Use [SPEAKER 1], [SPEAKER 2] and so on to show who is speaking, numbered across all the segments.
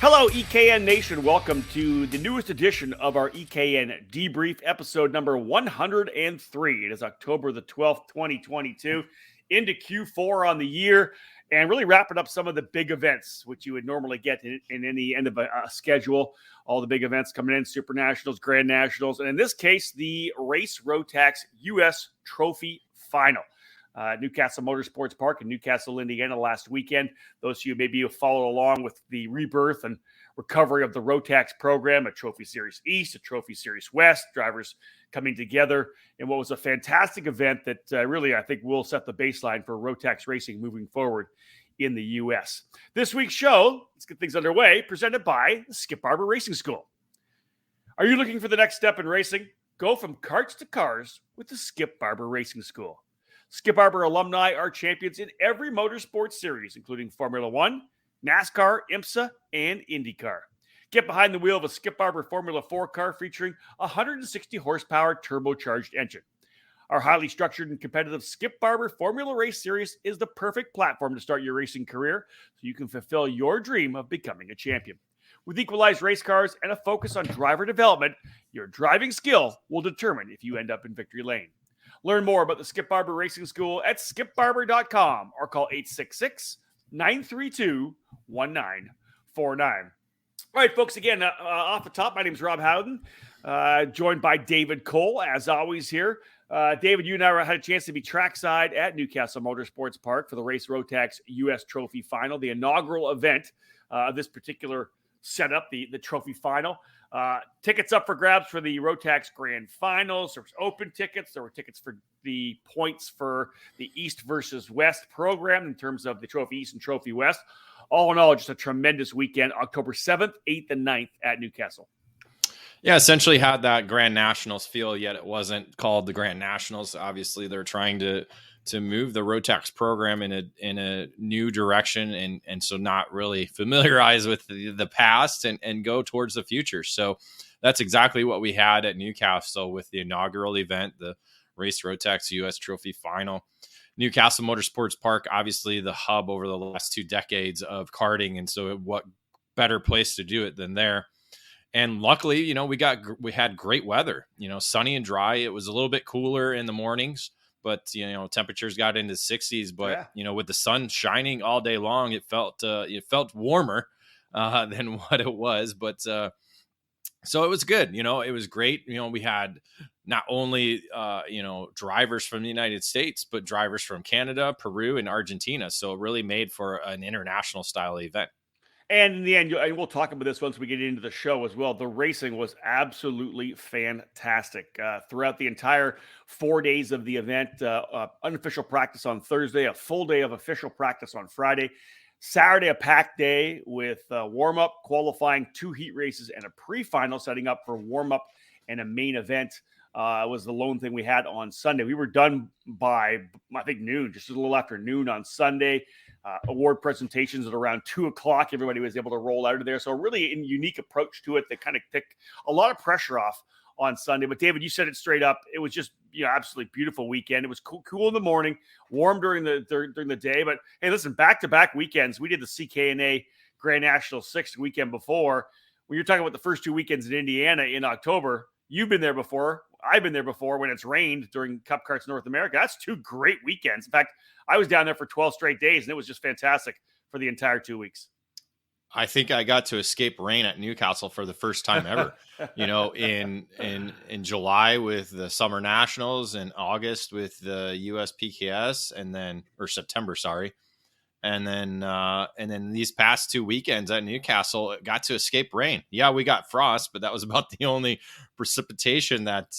[SPEAKER 1] Hello, EKN Nation. Welcome to the newest edition of our EKN Debrief, episode number 103. It is October the 12th, 2022, into Q4 on the year, and really wrapping up some of the big events, which you would normally get in any end of a schedule. All the big events coming in, Super Nationals, Grand Nationals, and in this case, the Race Rotax U.S. Trophy Final. Newcastle Motorsports Park in Newcastle, Indiana last weekend. Those of you maybe who followed along with the rebirth and recovery of the Rotax program, a Trophy Series East, a Trophy Series West, drivers coming together in what was a fantastic event that really, I think, will set the baseline for Rotax racing moving forward in the U.S. This week's show, let's get things underway, presented by the Skip Barber Racing School. Are you looking for the next step in racing? Go from karts to cars with the Skip Barber Racing School. Skip Barber alumni are champions in every motorsports series, including Formula One, NASCAR, IMSA, and IndyCar. Get behind the wheel of a Skip Barber Formula 4 car featuring a 160 horsepower turbocharged engine. Our highly structured and competitive Skip Barber Formula Race Series is the perfect platform to start your racing career so you can fulfill your dream of becoming a champion. With equalized race cars and a focus on driver development, your driving skill will determine if you end up in victory lane. Learn more about the Skip Barber Racing School at skipbarber.com or call 866-932-1949. All right, folks, again, off the top, my name is Rob Howden, joined by David Cole, as always here. David, you and I had a chance to be trackside at Newcastle Motorsports Park for the Race Rotax U.S. Trophy Final, the inaugural event of this particular setup, the Trophy Final. Tickets up for grabs for the Rotax Grand Finals. There was open tickets. There were tickets for the points for the East versus West program in terms of the Trophy East and Trophy West. All in all, just a tremendous weekend, October 7th, 8th, and 9th at Newcastle.
[SPEAKER 2] Yeah, essentially had that Grand Nationals feel, yet it wasn't called the Grand Nationals. Obviously, they're trying to move the Rotax program in a new direction, and so not really familiarize with the past and go towards the future. So that's exactly what we had at Newcastle with the inaugural event, the Race Rotax U.S. Trophy Final. Newcastle Motorsports Park, obviously the hub over the last 2 decades of karting, and so what better place to do it than there. And luckily, we had great weather, sunny and dry. It was a little bit cooler in the mornings, but temperatures got into the 60s. But with the sun shining all day long, it felt warmer than what it was. But so it was good. It was great. We had not only drivers from the United States, but drivers from Canada, Peru, and Argentina. So it really made for an international style event.
[SPEAKER 1] And in the end, and we'll talk about this once we get into the show as well, the racing was absolutely fantastic. Throughout the entire 4 days of the event, unofficial practice on Thursday, a full day of official practice on Friday, Saturday, a packed day with warm-up, qualifying, 2 heat races, and a pre-final setting up for warm-up and a main event. Was the lone thing we had on Sunday. We were done by, I think, noon, just a little after noon on Sunday. Award presentations at around 2 o'clock. Everybody was able to roll out of there. So really a unique approach to it that kind of took a lot of pressure off on Sunday. But David, you said it straight up. It was just, absolutely beautiful weekend. It was cool in the morning, warm during the day. But hey, listen, back-to-back weekends. We did the CKNA Grand National 6th weekend before. When you're talking about the first 2 weekends in Indiana in October, you've been there before. I've been there before when it's rained during Cup Karts North America. That's 2 great weekends. In fact, I was down there for 12 straight days, and it was just fantastic for the entire 2 weeks.
[SPEAKER 2] I think I got to escape rain at Newcastle for the first time ever. In July with the Summer Nationals, and August with the USPKS, or September, sorry. And then these past 2 weekends at Newcastle, it got to escape rain. Yeah, we got frost, but that was about the only precipitation that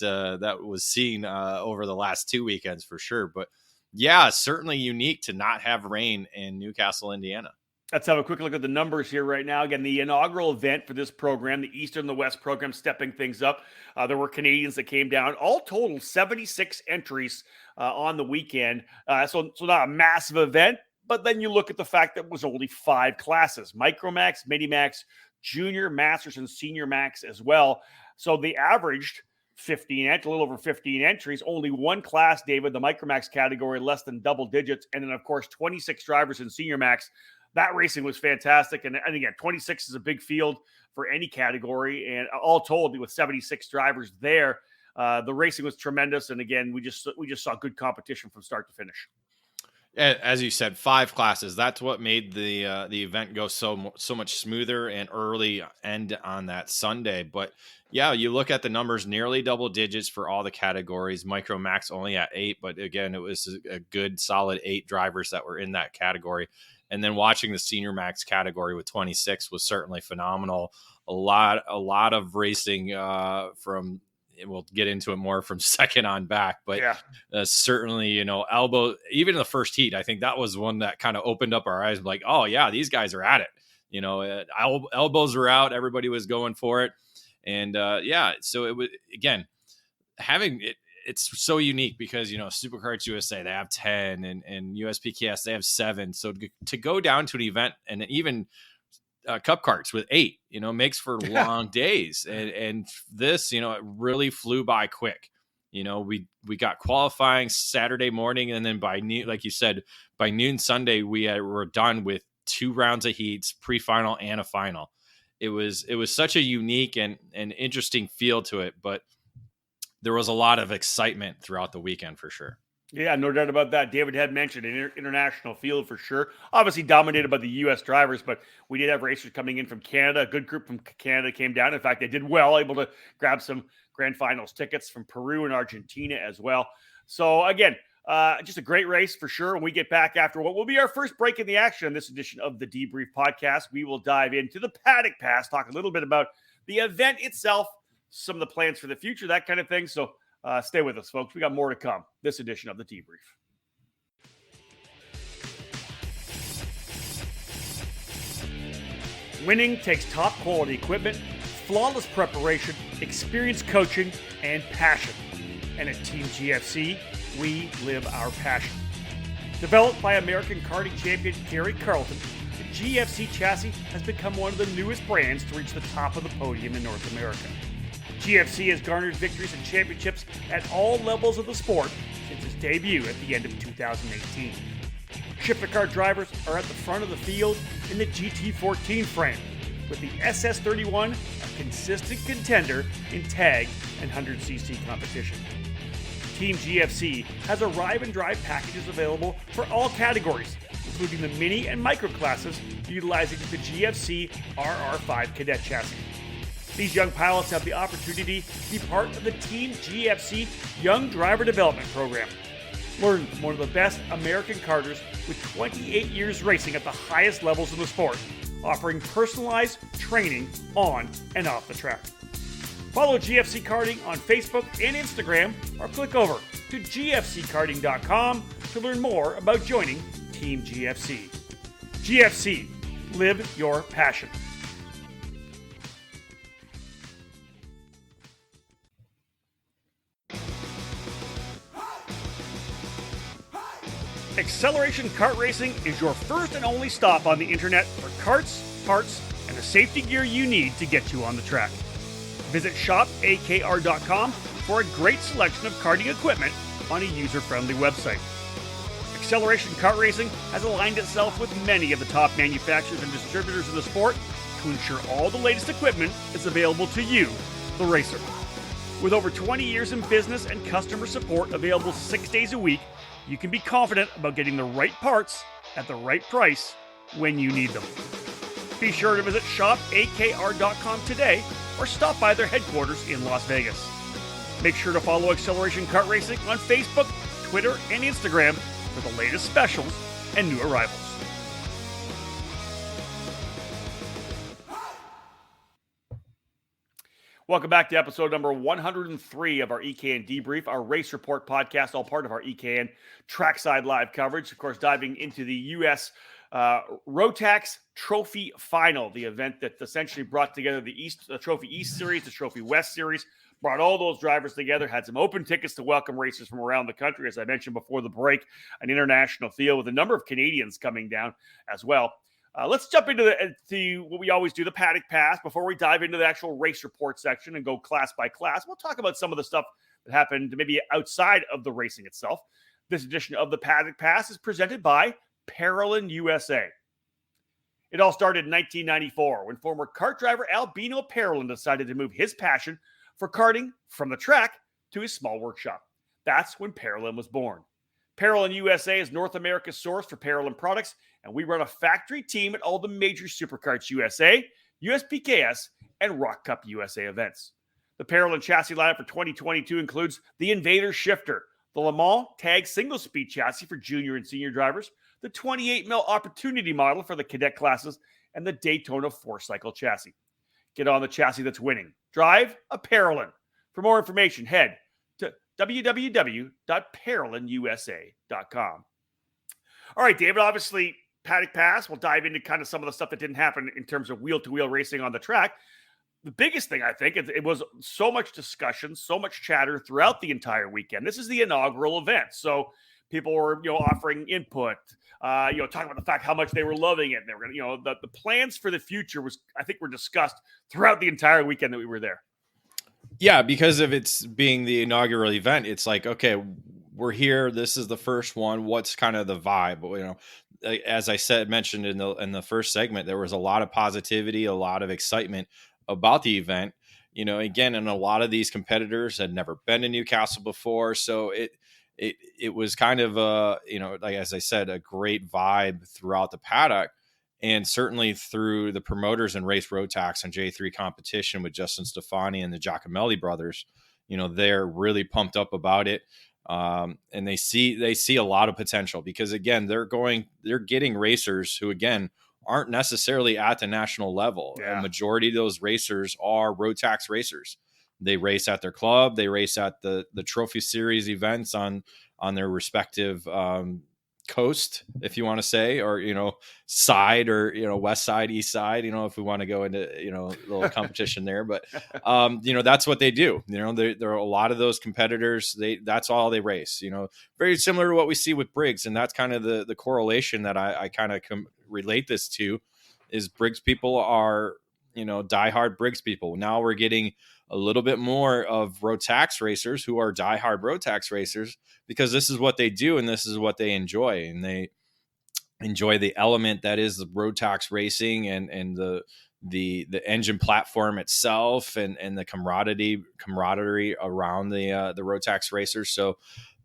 [SPEAKER 2] was seen over the last 2 weekends for sure. But yeah, certainly unique to not have rain in Newcastle, Indiana.
[SPEAKER 1] Let's have a quick look at the numbers here right now. Again, the inaugural event for this program, the East and the West program, stepping things up. There were Canadians that came down. All total, 76 entries on the weekend. So not a massive event. But then you look at the fact that it was only 5 classes: Micromax, Minimax, Junior, Masters, and Senior Max as well. So they averaged a little over 15 entries. Only 1 class, David, the Micromax category, less than double digits. And then, of course, 26 drivers in Senior Max. that racing was fantastic. And again, 26 is a big field for any category. And all told, with 76 drivers there, the racing was tremendous. And again, we just saw good competition from start to finish.
[SPEAKER 2] As you said, 5 classes. That's what made the event go so much smoother and early end on that Sunday. But yeah, you look at the numbers, nearly double digits for all the categories. Micro Max only at 8, but again, it was a good solid 8 drivers that were in that category. And then watching the Senior Max category with 26 was certainly phenomenal. A lot of racing from. We'll get into it more from second on back, but certainly, elbow, even in the first heat, I think that was one that kind of opened up our eyes. Like, oh yeah, these guys are at it. Elbows were out. Everybody was going for it. And so it was, again, having it, it's so unique because, Supercarts USA, they have 10 and USPKS, they have 7. So to go down to an event and even cup carts with 8, makes for long days. And this, it really flew by quick. We got qualifying Saturday morning, and then by noon, like you said, by noon Sunday, were done with 2 rounds of heats, pre-final and a final. It was such a unique and interesting feel to it, but there was a lot of excitement throughout the weekend for sure.
[SPEAKER 1] Yeah, no doubt about that. David had mentioned an international field for sure. Obviously dominated by the U.S. drivers, but we did have racers coming in from Canada. A good group from Canada came down. In fact, they did well, able to grab some grand finals tickets from Peru and Argentina as well. So again, just a great race for sure. When we get back after what will be our first break in the action on this edition of the Debrief podcast, we will dive into the Paddock Pass, talk a little bit about the event itself, some of the plans for the future, that kind of thing. So stay with us, folks. We got more to come. This edition of the Debrief. Winning takes top quality equipment, flawless preparation, experienced coaching, and passion. And at Team GFC, we live our passion. Developed by American karting champion Gary Carlton, the GFC chassis has become one of the newest brands to reach the top of the podium in North America. GFC has garnered victories and championships at all levels of the sport since its debut at the end of 2018. Shifter car drivers are at the front of the field in the GT14 frame, with the SS31 a consistent contender in tag and 100cc competition. Team GFC has Arrive and Drive packages available for all categories, including the mini and micro classes utilizing the GFC RR5 cadet chassis. These young pilots have the opportunity to be part of the Team GFC Young Driver Development Program. Learn from one of the best American karters with 28 years racing at the highest levels in the sport, offering personalized training on and off the track. Follow GFC Karting on Facebook and Instagram, or click over to gfckarting.com to learn more about joining Team GFC. GFC, live your passion. Acceleration Kart Racing is your first and only stop on the internet for karts, parts, and the safety gear you need to get you on the track. Visit shopakr.com for a great selection of karting equipment on a user-friendly website. Acceleration Kart Racing has aligned itself with many of the top manufacturers and distributors in the sport to ensure all the latest equipment is available to you, the racer. With over 20 years in business and customer support available 6 days a week, you can be confident about getting the right parts at the right price when you need them. Be sure to visit shopakr.com today or stop by their headquarters in Las Vegas. Make sure to follow Acceleration Kart Racing on Facebook, Twitter, and Instagram for the latest specials and new arrivals. Welcome back to episode number 103 of our EKN Debrief, our race report podcast, all part of our EKN Trackside Live coverage. Of course, diving into the U.S. Rotax Trophy Final, the event that essentially brought together the Trophy East Series, the Trophy West Series, brought all those drivers together, had some open tickets to welcome racers from around the country. As I mentioned before the break, an international field with a number of Canadians coming down as well. Let's jump into what we always do, the Paddock Pass. Before we dive into the actual race report section and go class by class, we'll talk about some of the stuff that happened maybe outside of the racing itself. This edition of the Paddock Pass is presented by Parolin USA. It all started in 1994 when former kart driver Albino Parolin decided to move his passion for karting from the track to his small workshop. That's when Parolin was born. Parolin USA is North America's source for Parolin products, and we run a factory team at all the major Superkarts USA, USPKS, and Rock Cup USA events. The Parolin chassis lineup for 2022 includes the Invader Shifter, the Le Mans Tag Single Speed chassis for junior and senior drivers, the 28mm Opportunity model for the cadet classes, and the Daytona 4-cycle chassis. Get on the chassis that's winning. Drive a Parolin. For more information, head to www.parolinusa.com. All right, David, obviously, Paddock Pass, we'll dive into kind of some of the stuff that didn't happen in terms of wheel-to-wheel racing on the track. The biggest thing, I think, it was so much discussion, so much chatter throughout the entire weekend. This is the inaugural event, so people were, offering input, talking about the fact how much they were loving it. And they were going to, the plans for the future were discussed throughout the entire weekend that we were there.
[SPEAKER 2] Yeah, because of its being the inaugural event, it's like, okay, we're here. This is the first one. What's kind of the vibe? As I mentioned in the first segment, there was a lot of positivity, a lot of excitement about the event. Again, and a lot of these competitors had never been to Newcastle before, so it was kind of as I said, a great vibe throughout the paddock. And certainly through the promoters and Race Rotax and J3 competition with Justin Stefani and the Giacomelli brothers, they're really pumped up about it. And they see a lot of potential because, again, they're getting racers who, again, aren't necessarily at the national level.
[SPEAKER 1] Yeah.
[SPEAKER 2] A majority of those racers are Rotax racers. They race at their club. They race at the Trophy Series events on their respective coast, if you want to say, or side, or west side, east side, if we want to go into a little competition there. But that's what they do. There are a lot of those competitors, that's all they race. Very similar to what we see with Briggs, and that's kind of the correlation that I kind of relate this to, is Briggs people are diehard Briggs people. Now we're getting a little bit more of Rotax racers who are diehard Rotax racers, because this is what they do and this is what they enjoy. And they enjoy the element that is the Rotax racing and the engine platform itself and the camaraderie around the Rotax racers. So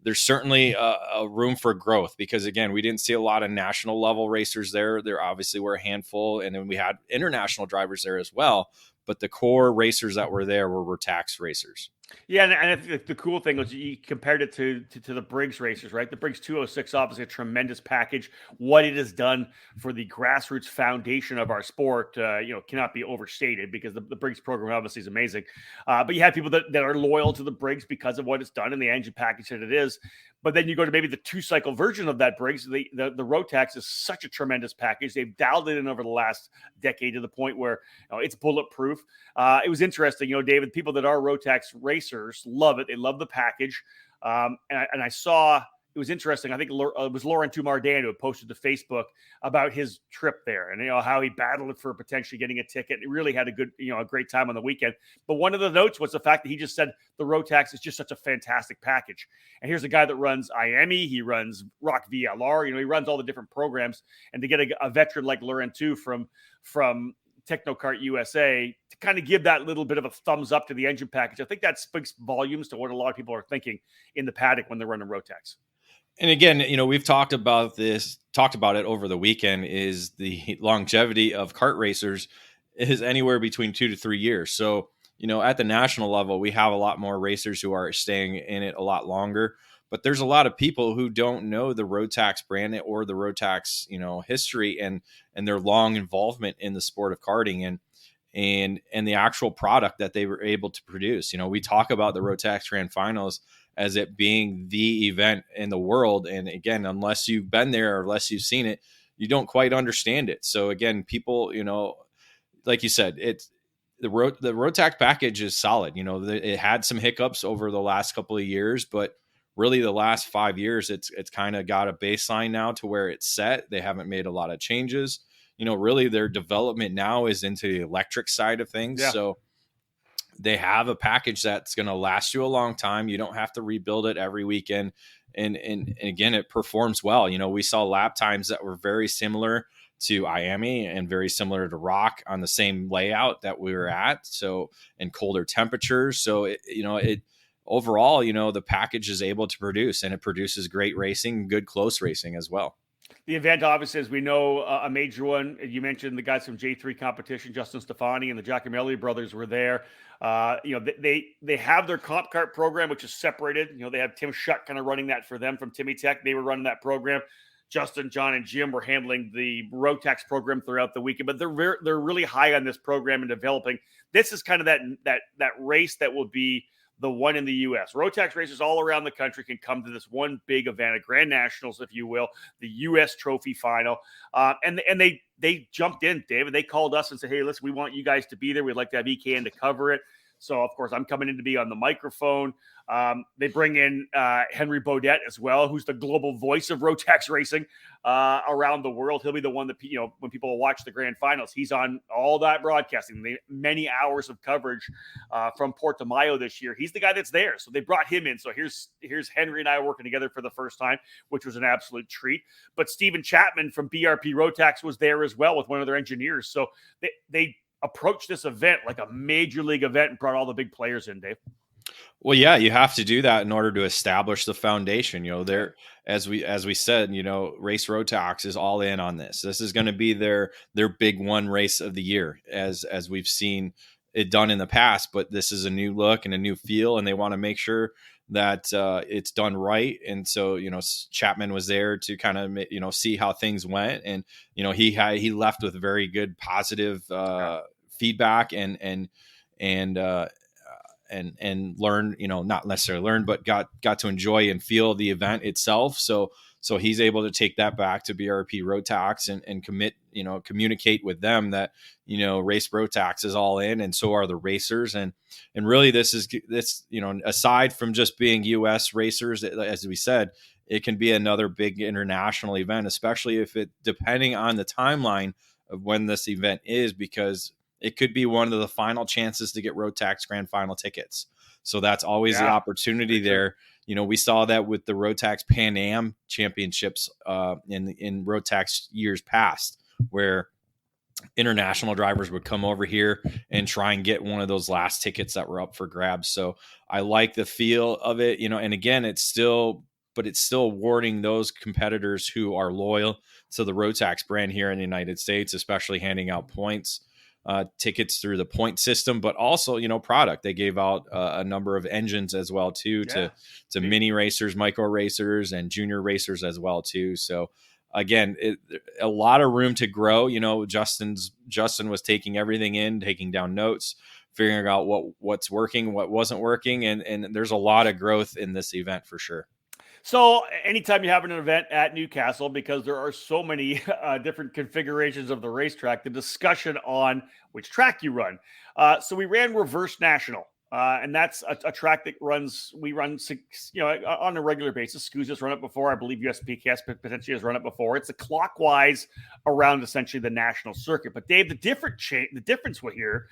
[SPEAKER 2] there's certainly a room for growth, because, again, we didn't see a lot of national level racers there. There obviously were a handful, and then we had international drivers there as well. But the core racers that were there were Rotax racers.
[SPEAKER 1] Yeah, and I think the cool thing was you compared it to the Briggs racers, right? The Briggs 206, obviously a tremendous package. What it has done for the grassroots foundation of our sport, cannot be overstated, because the Briggs program obviously is amazing. But you have people that are loyal to the Briggs because of what it's done and the engine package that it is. But then you go to maybe the 2-cycle version of that Briggs. The Rotax is such a tremendous package. They've dialed it in over the last decade to the point where it's bulletproof. It was interesting, David, people that are Rotax racers love it. They love the package. And I saw, it was interesting. I think it was Laurent Tumardin who posted to Facebook about his trip there and how he battled for potentially getting a ticket. He really had a great time on the weekend. But one of the notes was the fact that he just said the Rotax is just such a fantastic package. And here's a guy that runs IAME, he runs Rock VLR, he runs all the different programs. And to get a veteran like Laurent from Technokart USA to kind of give that little bit of a thumbs up to the engine package, I think that speaks volumes to what a lot of people are thinking in the paddock when they're running Rotax.
[SPEAKER 2] And again, we've talked about it over the weekend, is the longevity of kart racers is anywhere between 2 to 3 years. So, at the national level, we have a lot more racers who are staying in it a lot longer, but there's a lot of people who don't know the Rotax brand or the Rotax, history and their long involvement in the sport of karting and the actual product that they were able to produce. We talk about the Rotax Grand Finals as it being the event in the world. And again, unless you've been there or unless you've seen it, you don't quite understand it. So again, people, like you said, the Rotax package is solid. It had some hiccups over the last couple of years, but really the last 5 years, it's kind of got a baseline now to where it's set. They haven't made a lot of changes. Really their development now is into the electric side of things. Yeah. So they have a package that's going to last you a long time. You don't have to rebuild it every weekend. And again, it performs well. We saw lap times that were very similar to Miami and very similar to Rock on the same layout that we were at. So, and colder temperatures. So, overall, the package is able to produce, and it produces great racing, good close racing as well.
[SPEAKER 1] The event, obviously, as we know, a major one. You mentioned the guys from J3 competition, Justin Stefani and the Giacomelli brothers were there. They have their comp cart program, which is separated. They have Tim Shutt kind of running that for them from Timmy Tech. They were running that program. Justin, John, and Jim were handling the Rotax program throughout the weekend, but they're really high on this program and developing. This is kind of that race that will be the one in the U.S. Rotax races all around the country can come to this one big event, a Grand Nationals, if you will, the U.S. Trophy Final. And they jumped in, David. They called us and said, hey, listen, we want you guys to be there. We'd like to have EKN to cover it. So, of course, I'm coming in to be on the microphone. They bring in Henry Baudet as well, who's the global voice of Rotax racing around the world. He'll be the one that, when people watch the grand finals, he's on all that broadcasting, many hours of coverage from Portimao this year. He's the guy that's there. So they brought him in. So here's Henry and I working together for the first time, which was an absolute treat. But Stephen Chapman from BRP Rotax was there as well with one of their engineers. So they approached this event like a major league event and brought all the big players in, Dave.
[SPEAKER 2] Well, yeah, you have to do that in order to establish the foundation. There, as we said, Race Rotax is all in on this. This is going to be their big one race of the year, as we've seen it done in the past. But this is a new look and a new feel, and they want to make sure that it's done right. And so, Chapman was there to kind of see how things went, and he left with very good positive feedback and learn, not necessarily learn, but got to enjoy and feel the event itself. So he's able to take that back to BRP Rotax and communicate with them that, Race Rotax is all in, and so are the racers. And really this, aside from just being US racers, as we said, it can be another big international event, especially if depending on the timeline of when this event is, because it could be one of the final chances to get Rotax Grand Final tickets. So that's always the opportunity there. We saw that with the Rotax Pan Am Championships in Rotax years past, where international drivers would come over here and try and get one of those last tickets that were up for grabs. So I like the feel of it, and again, it's still awarding those competitors who are loyal to the Rotax brand here in the United States, especially handing out points. Tickets through the point system, but also, product. They gave out a number of engines as well too, to mini racers, micro racers, and junior racers as well too. So again, a lot of room to grow. Justin was taking everything in, taking down notes, figuring out what's working, what wasn't working, and there's a lot of growth in this event for sure.
[SPEAKER 1] So anytime you have an event at Newcastle, because there are so many different configurations of the racetrack, the discussion on which track you run. So we ran Reverse National, and that's a track that we run on a regular basis. Scoos has run it before. I believe USPKS potentially has run it before. It's a clockwise around essentially the national circuit. But Dave, the difference here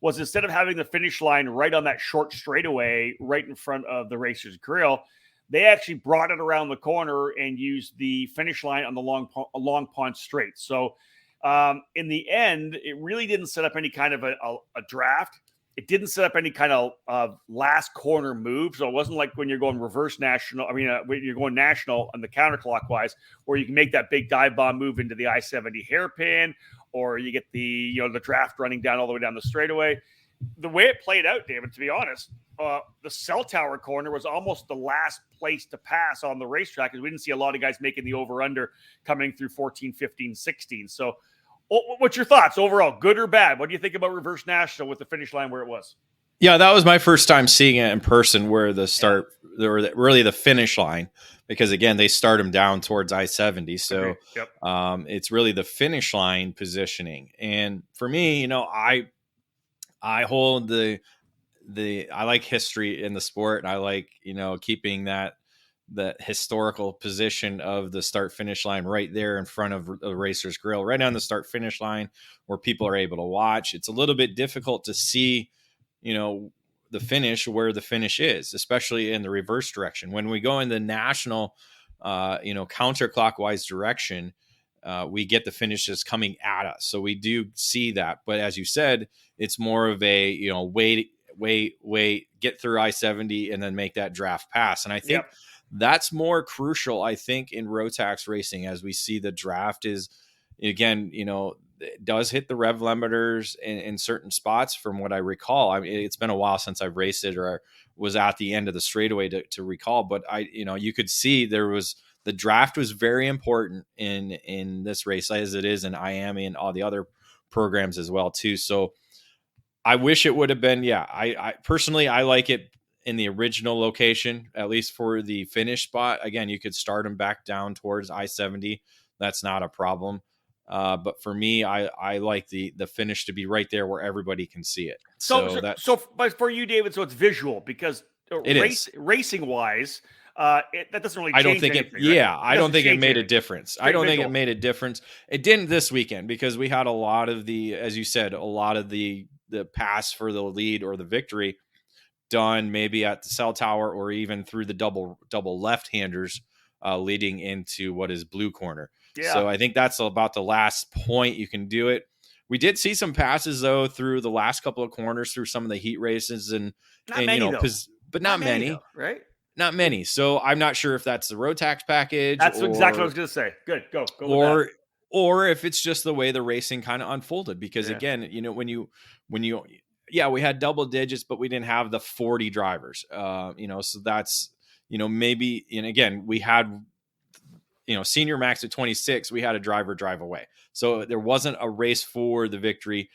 [SPEAKER 1] was, instead of having the finish line right on that short straightaway right in front of the racer's grill, they actually brought it around the corner and used the finish line on the Long Pond Straight. So in the end, it really didn't set up any kind of a draft. It didn't set up any kind of last corner move. So it wasn't like when you're going reverse national. When you're going national on the counterclockwise, where you can make that big dive bomb move into the I-70 hairpin, or you get the draft running down all the way down the straightaway. The way it played out, David, to be honest, the cell tower corner was almost the last place to pass on the racetrack, because we didn't see a lot of guys making the over-under coming through 14, 15, 16. So what's your thoughts overall, good or bad? What do you think about Reverse National with the finish line where it was?
[SPEAKER 2] Yeah, that was my first time seeing it in person, where the start, or really the finish line, because again, they start them down towards I-70. So it's really the finish line positioning. And for me, I hold I like history in the sport, and I like, keeping the historical position of the start finish line right there in front of the racer's grill, right on the start finish line where people are able to watch. It's a little bit difficult to see, the finish, where the finish is, especially in the reverse direction. When we go in the national, counterclockwise direction, we get the finishes coming at us. So we do see that. But as you said, it's more of a, wait, get through I-70 and then make that draft pass. And I think that's more crucial, I think, in Rotax racing, as we see the draft is, again, it does hit the rev limiters in certain spots from what I recall. I mean, it's been a while since I've raced it or was at the end of the straightaway to recall, but you could see the draft was very important in this race, as it is in Miami and all the other programs as well too. So I wish it would have been, I personally, I like it in the original location, at least for the finish spot. Again, you could start them back down towards I-70. That's not a problem. But for me, I like the finish to be right there where everybody can see it.
[SPEAKER 1] But for you, David, so it's visual because racing wise, that doesn't really change
[SPEAKER 2] I don't think it made a difference. I don't think it made a difference. It didn't this weekend because we had a lot of as you said, a lot of the pass for the lead or the victory done maybe at the cell tower or even through the double left-handers leading into what is blue corner. Yeah. So I think that's about the last point you can do it. We did see some passes though through the last couple of corners through some of the heat races but not many,
[SPEAKER 1] though, right?
[SPEAKER 2] Not many. So I'm not sure if that's the Rotax package.
[SPEAKER 1] That's exactly what I was going to say. Good. Go.
[SPEAKER 2] Or if it's just the way the racing kind of unfolded, because again, we had double digits, but we didn't have the 40 drivers, so that's, maybe, and again, we had, senior max at 26, we had a driver drive away. So there wasn't a race for the victory.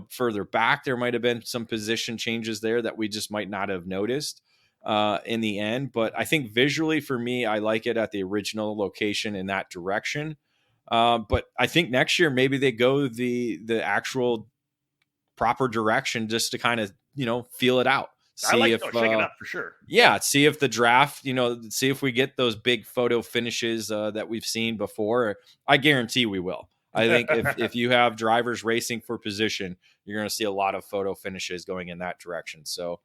[SPEAKER 2] Further back, there might've been some position changes there that we just might not have noticed in the end. But I think visually for me, I like it at the original location in that direction. But I think next year, maybe they go the actual proper direction just to kind of, feel it out.
[SPEAKER 1] Shake it up for sure.
[SPEAKER 2] Yeah. See if the draft, see if we get those big photo finishes that we've seen before. I guarantee we will. I think if you have drivers racing for position, you're going to see a lot of photo finishes going in that direction. So,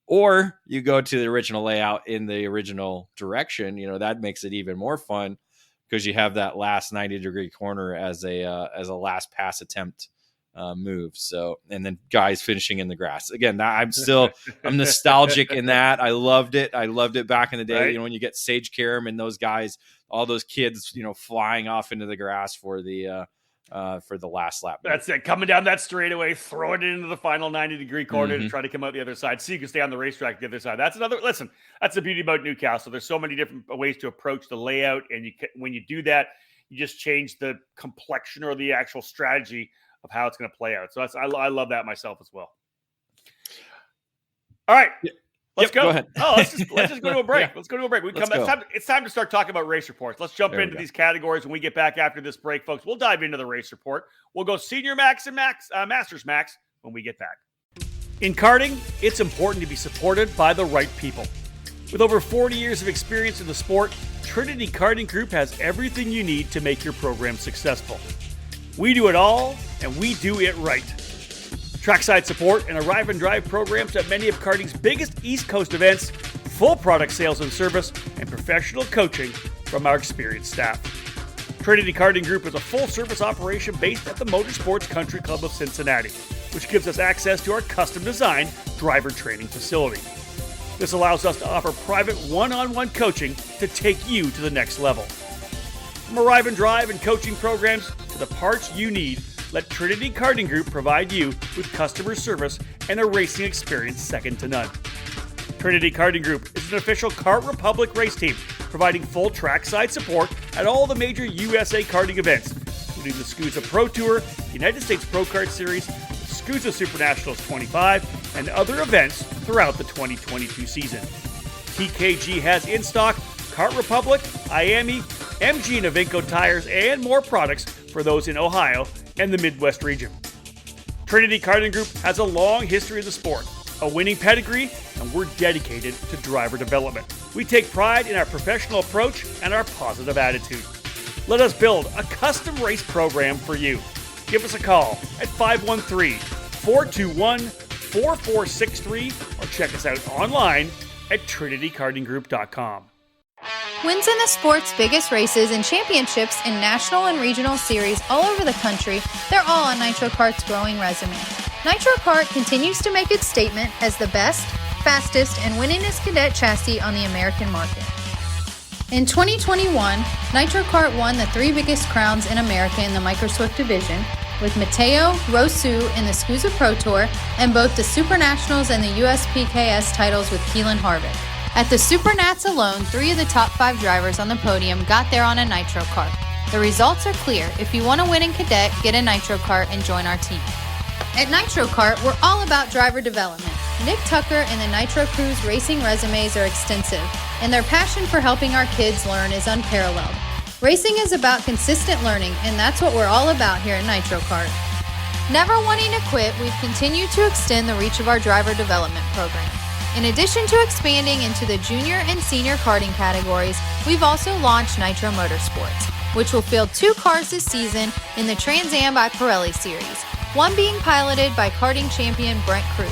[SPEAKER 2] or you go to the original layout in the original direction, that makes it even more fun because you have that last 90-degree corner as a last pass attempt move. So, and then guys finishing in the grass again. I'm nostalgic in that. I loved it back in the day, right? When you get Sage Karam and those guys, all those kids, flying off into the grass for the last lap.
[SPEAKER 1] That's it. Coming down that straightaway, throwing it into the final 90-degree corner to try to come out the other side. So you can stay on the racetrack the other side. That's the beauty about Newcastle. There's so many different ways to approach the layout. And when you do that, you just change the complexion or the actual strategy of how it's going to play out. So I love that myself as well. All right. Let's go.
[SPEAKER 2] Go ahead.
[SPEAKER 1] Let's just go to a break. Let's go to a break. It's time to start talking about race reports. Let's jump into these categories when we get back after this break, folks. We'll dive into the race report. We'll go senior max and masters max when we get back. In karting, it's important to be supported by the right people. With over 40 years of experience in the sport, Trinity Karting Group has everything you need to make your program successful. We do it all, and we do it right. Trackside support and arrive and drive programs at many of karting's biggest East Coast events, full product sales and service, and professional coaching from our experienced staff. Trinity Karting Group is a full-service operation based at the Motorsports Country Club of Cincinnati, which gives us access to our custom-designed driver training facility. This allows us to offer private one-on-one coaching to take you to the next level. From arrive and drive and coaching programs to the parts you need, let Trinity Karting Group provide you with customer service and a racing experience second to none. Trinity Karting Group is an official Kart Republic race team, providing full trackside support at all the major USA karting events, including the SCUSA Pro Tour, United States Pro Kart Series, the SCUSA Super Nationals 25, and other events throughout the 2022 season. TKG has in stock Kart Republic, Miami, MG and Avinco tires, and more products for those in Ohio and the Midwest region. Trinity Karting Group has a long history of the sport, a winning pedigree, and we're dedicated to driver development. We take pride in our professional approach and our positive attitude. Let us build a custom race program for you. Give us a call at 513-421-4463 or check us out online at trinitykartinggroup.com.
[SPEAKER 3] Wins in the sport's biggest races and championships in national and regional series all over the country, they're all on Nitro Kart's growing resume. Nitro Kart continues to make its statement as the best, fastest, and winningest cadet chassis on the American market. In 2021, Nitro Kart won the 3 biggest crowns in America in the Microswift division, with Mateo Rosu in the SCUSA Pro Tour and both the Super Nationals and the USPKS titles with Keelan Harvick. At the Super Nats alone, 3 of the top 5 drivers on the podium got there on a Nitro Kart. The results are clear. If you want to win in cadet, get a Nitro Kart and join our team. At Nitro Kart, we're all about driver development. Nick Tucker and the Nitro Crew's racing resumes are extensive, and their passion for helping our kids learn is unparalleled. Racing is about consistent learning, and that's what we're all about here at Nitro Kart. Never wanting to quit, we've continued to extend the reach of our driver development program. In addition to expanding into the junior and senior karting categories, we've also launched Nitro Motorsports, which will field 2 cars this season in the Trans Am by Pirelli series, one being piloted by karting champion Brent Cruz.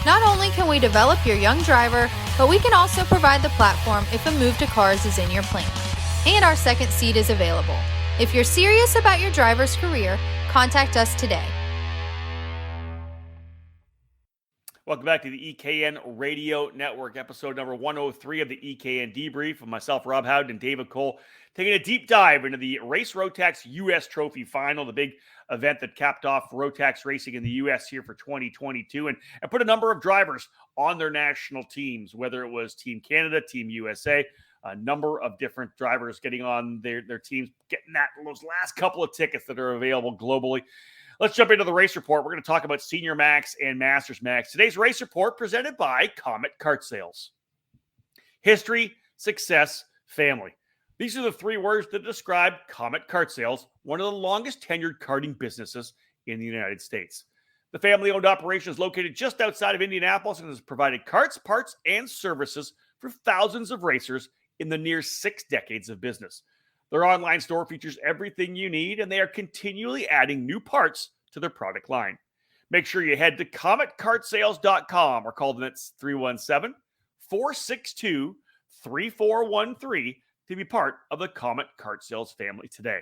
[SPEAKER 3] Not only can we develop your young driver, but we can also provide the platform if a move to cars is in your plan. And our second seat is available. If you're serious about your driver's career, contact us today.
[SPEAKER 1] Welcome back to the EKN Radio Network, episode number 103 of the EKN Debrief with myself, Rob Howden, and David Cole, taking a deep dive into the Race Rotax U.S. Trophy Final, the big event that capped off Rotax racing in the U.S. here for 2022, and put a number of drivers on their national teams, whether it was Team Canada, Team USA, a number of different drivers getting on their teams, getting those last couple of tickets that are available globally. Let's jump into the race report. We're going to talk about Senior Max and Masters Max. Today's race report presented by Comet Kart Sales. History, success, family. These are the 3 words that describe Comet Kart Sales, one of the longest tenured karting businesses in the United States. The family-owned operation is located just outside of Indianapolis and has provided karts, parts, and services for thousands of racers in the near 6 decades of business. Their online store features everything you need, and they are continually adding new parts to their product line. Make sure you head to CometKartSales.com or call them at 317-462-3413 to be part of the Comet Kart Sales family today.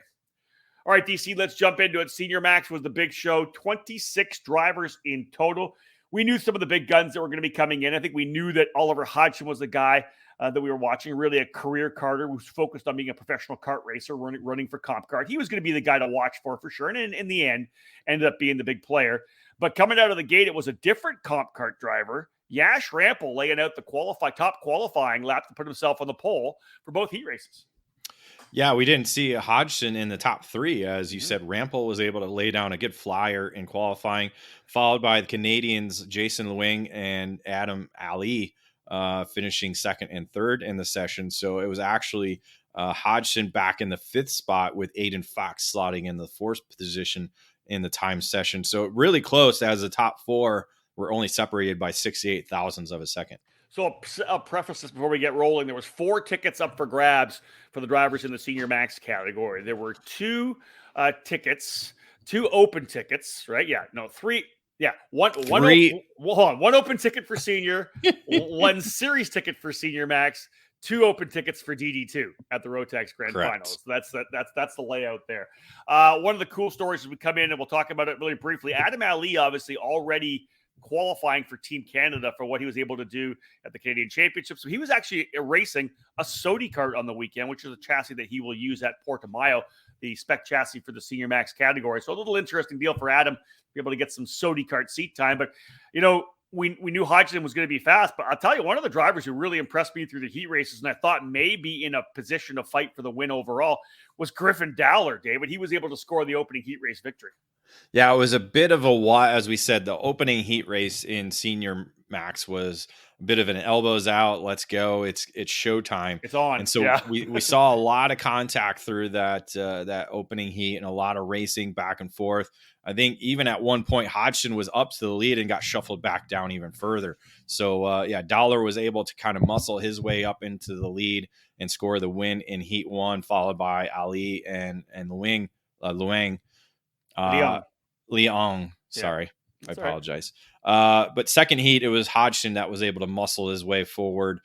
[SPEAKER 1] All right, DC, let's jump into it. Senior Max was the big show, 26 drivers in total. We knew some of the big guns that were going to be coming in. I think we knew that Oliver Hodgson was the guy that we were watching, really a career karter who's focused on being a professional kart racer, running for Comp Kart. He was going to be the guy to watch for sure, and in the end, ended up being the big player. But coming out of the gate, it was a different Comp Kart driver, Yash Rampel, laying out the top qualifying lap to put himself on the pole for both heat races.
[SPEAKER 2] Yeah, we didn't see Hodgson in the top 3. As you said, Rampel was able to lay down a good flyer in qualifying, followed by the Canadians, Jason Lewing and Adam Ali, finishing 2nd and 3rd in the session. So it was actually Hodgson back in the 5th spot with Aiden Fox slotting in the 4th position in the time session. So really close, as the top 4 were only separated by 68 thousandths of a second.
[SPEAKER 1] So I'll preface this before we get rolling. There was 4 tickets up for grabs for the drivers in the Senior Max category. There were 2 tickets, 2 open tickets, right? Yeah, no, 3. Yeah, one open ticket for senior, 1 series ticket for Senior Max, 2 open tickets for DD2 at the Rotax Grand Finals. So that's the layout there. One of the cool stories as we come in, and we'll talk about it really briefly. Adam Ali, obviously already qualifying for Team Canada for what he was able to do at the Canadian Championship. So he was actually racing a Sodi kart on the weekend, which is a chassis that he will use at Portimao, the spec chassis for the Senior Max category. So a little interesting deal for Adam, be able to get some Sodi kart seat time. But, you know, we knew Hodgson was going to be fast, but I'll tell you, one of the drivers who really impressed me through the heat races, and I thought may be in a position to fight for the win overall, was Griffin Dowler, David. He was able to score the opening heat race victory.
[SPEAKER 2] Yeah, it was a bit of a, as we said, the opening heat race in Senior Max was a bit of an elbows out. Let's go. It's showtime.
[SPEAKER 1] It's on.
[SPEAKER 2] And so we saw a lot of contact through that opening heat and a lot of racing back and forth. I think even at one point, Hodgson was up to the lead and got shuffled back down even further. So, Dollar was able to kind of muscle his way up into the lead and score the win in Heat 1, followed by Ali and Luang. Leong. Sorry, I apologize. But second heat, it was Hodgson that was able to muscle his way forward,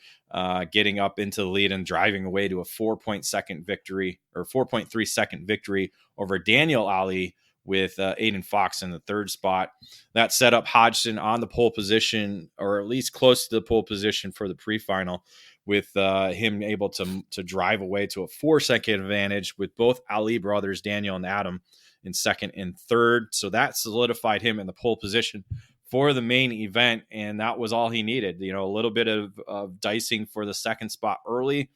[SPEAKER 2] getting up into the lead and driving away to a 4.2 victory or 4.3 second victory over Daniel Ali with Aiden Fox in the third spot. That set up Hodgson on the pole position, or at least close to the pole position for the pre-final, with him able to drive away to a 4-second advantage with both Ali brothers, Daniel and Adam, in second and third. So that solidified him in the pole position for the main event, and that was all he needed. A little bit of dicing for the second spot early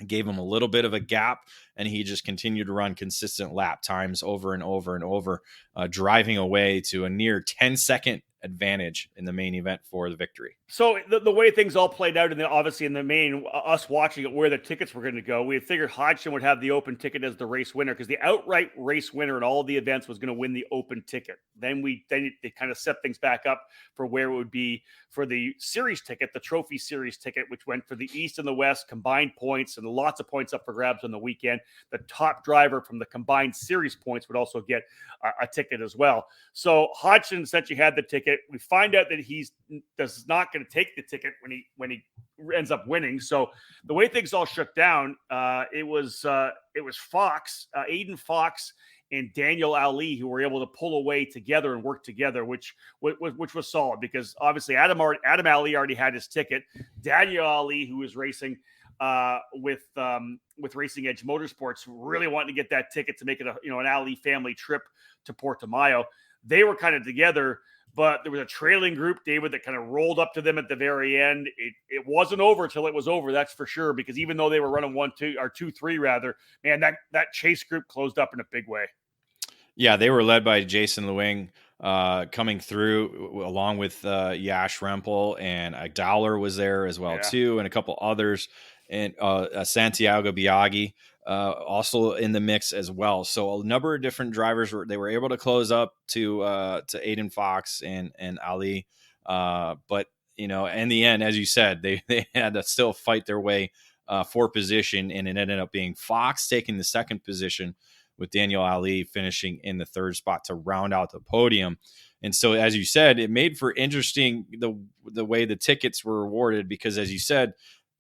[SPEAKER 2] gave him a little bit of a gap, and he just continued to run consistent lap times over and over and over, driving away to a near 10-second advantage in the main event for the victory.
[SPEAKER 1] So the way things all played out, and then obviously in the main, us watching it, where the tickets were going to go, we had figured Hodgson would have the open ticket as the race winner, because the outright race winner in all the events was going to win the open ticket. Then they kind of set things back up for where it would be for the series ticket, the trophy series ticket, which went for the East and the West combined points, and lots of points up for grabs on the weekend. The top driver from the combined series points would also get a ticket as well. So Hodgson essentially had the ticket. We find out that he's not going to take the ticket when he ends up winning. So the way things all shook down, it was Fox, Aiden Fox, and Daniel Ali, who were able to pull away together and work together, which was solid, because obviously Adam Ali already had his ticket. Daniel Ali, who was racing with Racing Edge Motorsports, really wanted to get that ticket to make it an Ali family trip to Portimao. They were kind of together, but there was a trailing group, David, that kind of rolled up to them at the very end. It wasn't over till it was over, that's for sure, because even though they were running 2-3 rather, man, that chase group closed up in a big way.
[SPEAKER 2] Yeah, they were led by Jason Lewing coming through, along with Yash Rempel, and Dowler was there as well too, and a couple others, and Santiago Biaggi also in the mix as well. So a number of different drivers were able to close up to Aiden Fox and Ali, but in the end, as you said, they had to still fight their way for position, and it ended up being Fox taking the second position, with Daniel Ali finishing in the third spot to round out the podium. And so, as you said, it made for interesting the way the tickets were awarded, because, as you said,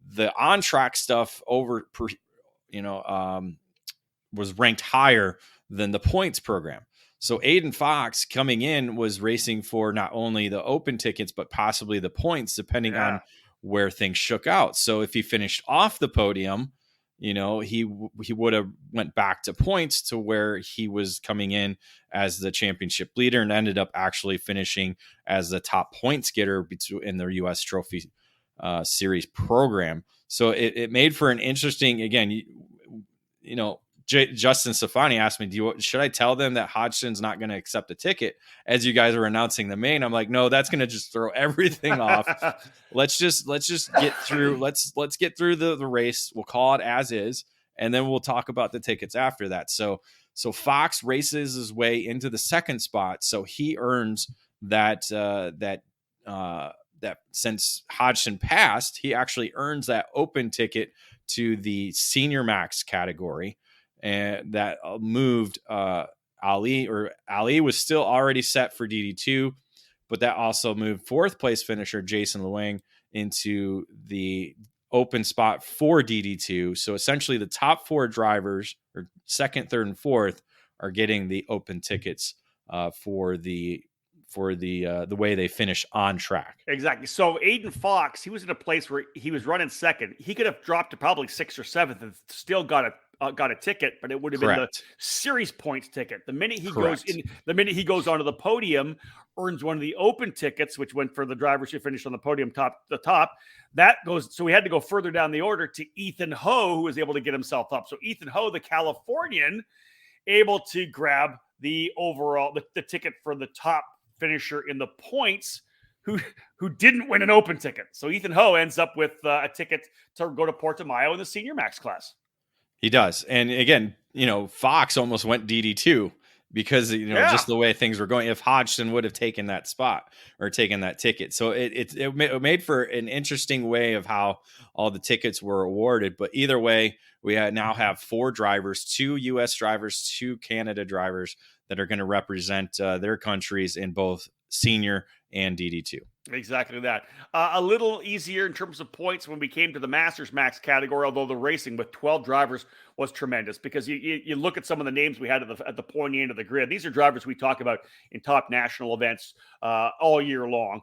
[SPEAKER 2] the on-track stuff was ranked higher than the points program. So Aiden Fox coming in was racing for not only the open tickets, but possibly the points, depending on where things shook out. So if he finished off the podium, he would have went back to points, to where he was coming in as the championship leader, and ended up actually finishing as the top points getter in the U.S. Trophy Series program. So it made for an interesting, again, Justin Stefani asked me, should I tell them that Hodgson's not going to accept a ticket as you guys are announcing the main? I'm like, no, that's going to just throw everything off. Let's just get through. Let's get through the race. We'll call it as is, and then we'll talk about the tickets after that. So Fox races his way into the second spot. So he earns that since Hodgson passed, he actually earns that open ticket to the senior max category. And that moved Ali was still already set for DD2, but that also moved fourth place finisher Jason Lewing into the open spot for DD2. So essentially the top four drivers, or second, third, and fourth, are getting the open tickets for the way they finish on track.
[SPEAKER 1] Exactly. So Aiden Fox, he was in a place where he was running second. He could have dropped to probably 6th or 7th and still got a ticket, but it would have been the series points ticket. The minute he goes onto the podium, earns one of the open tickets, which went for the drivers who finished on the podium top. That goes. So we had to go further down the order to Ethan Ho, who was able to get himself up. So Ethan Ho, the Californian, able to grab the overall the ticket for the top finisher in the points, who didn't win an open ticket. So Ethan Ho ends up with a ticket to go to Portimao in the senior max class.
[SPEAKER 2] He does. And again, Fox almost went DD2 because, just the way things were going, if Hodgson would have taken that spot or taken that ticket. So it made for an interesting way of how all the tickets were awarded. But either way, we now have 4 drivers, 2 U.S. drivers, 2 Canada drivers that are going to represent their countries in both Senior, and DD2.
[SPEAKER 1] Exactly that. A little easier in terms of points when we came to the Masters Max category, although the racing with 12 drivers was tremendous, because you look at some of the names we had at the pointy end of the grid. These are drivers we talk about in top national events all year long.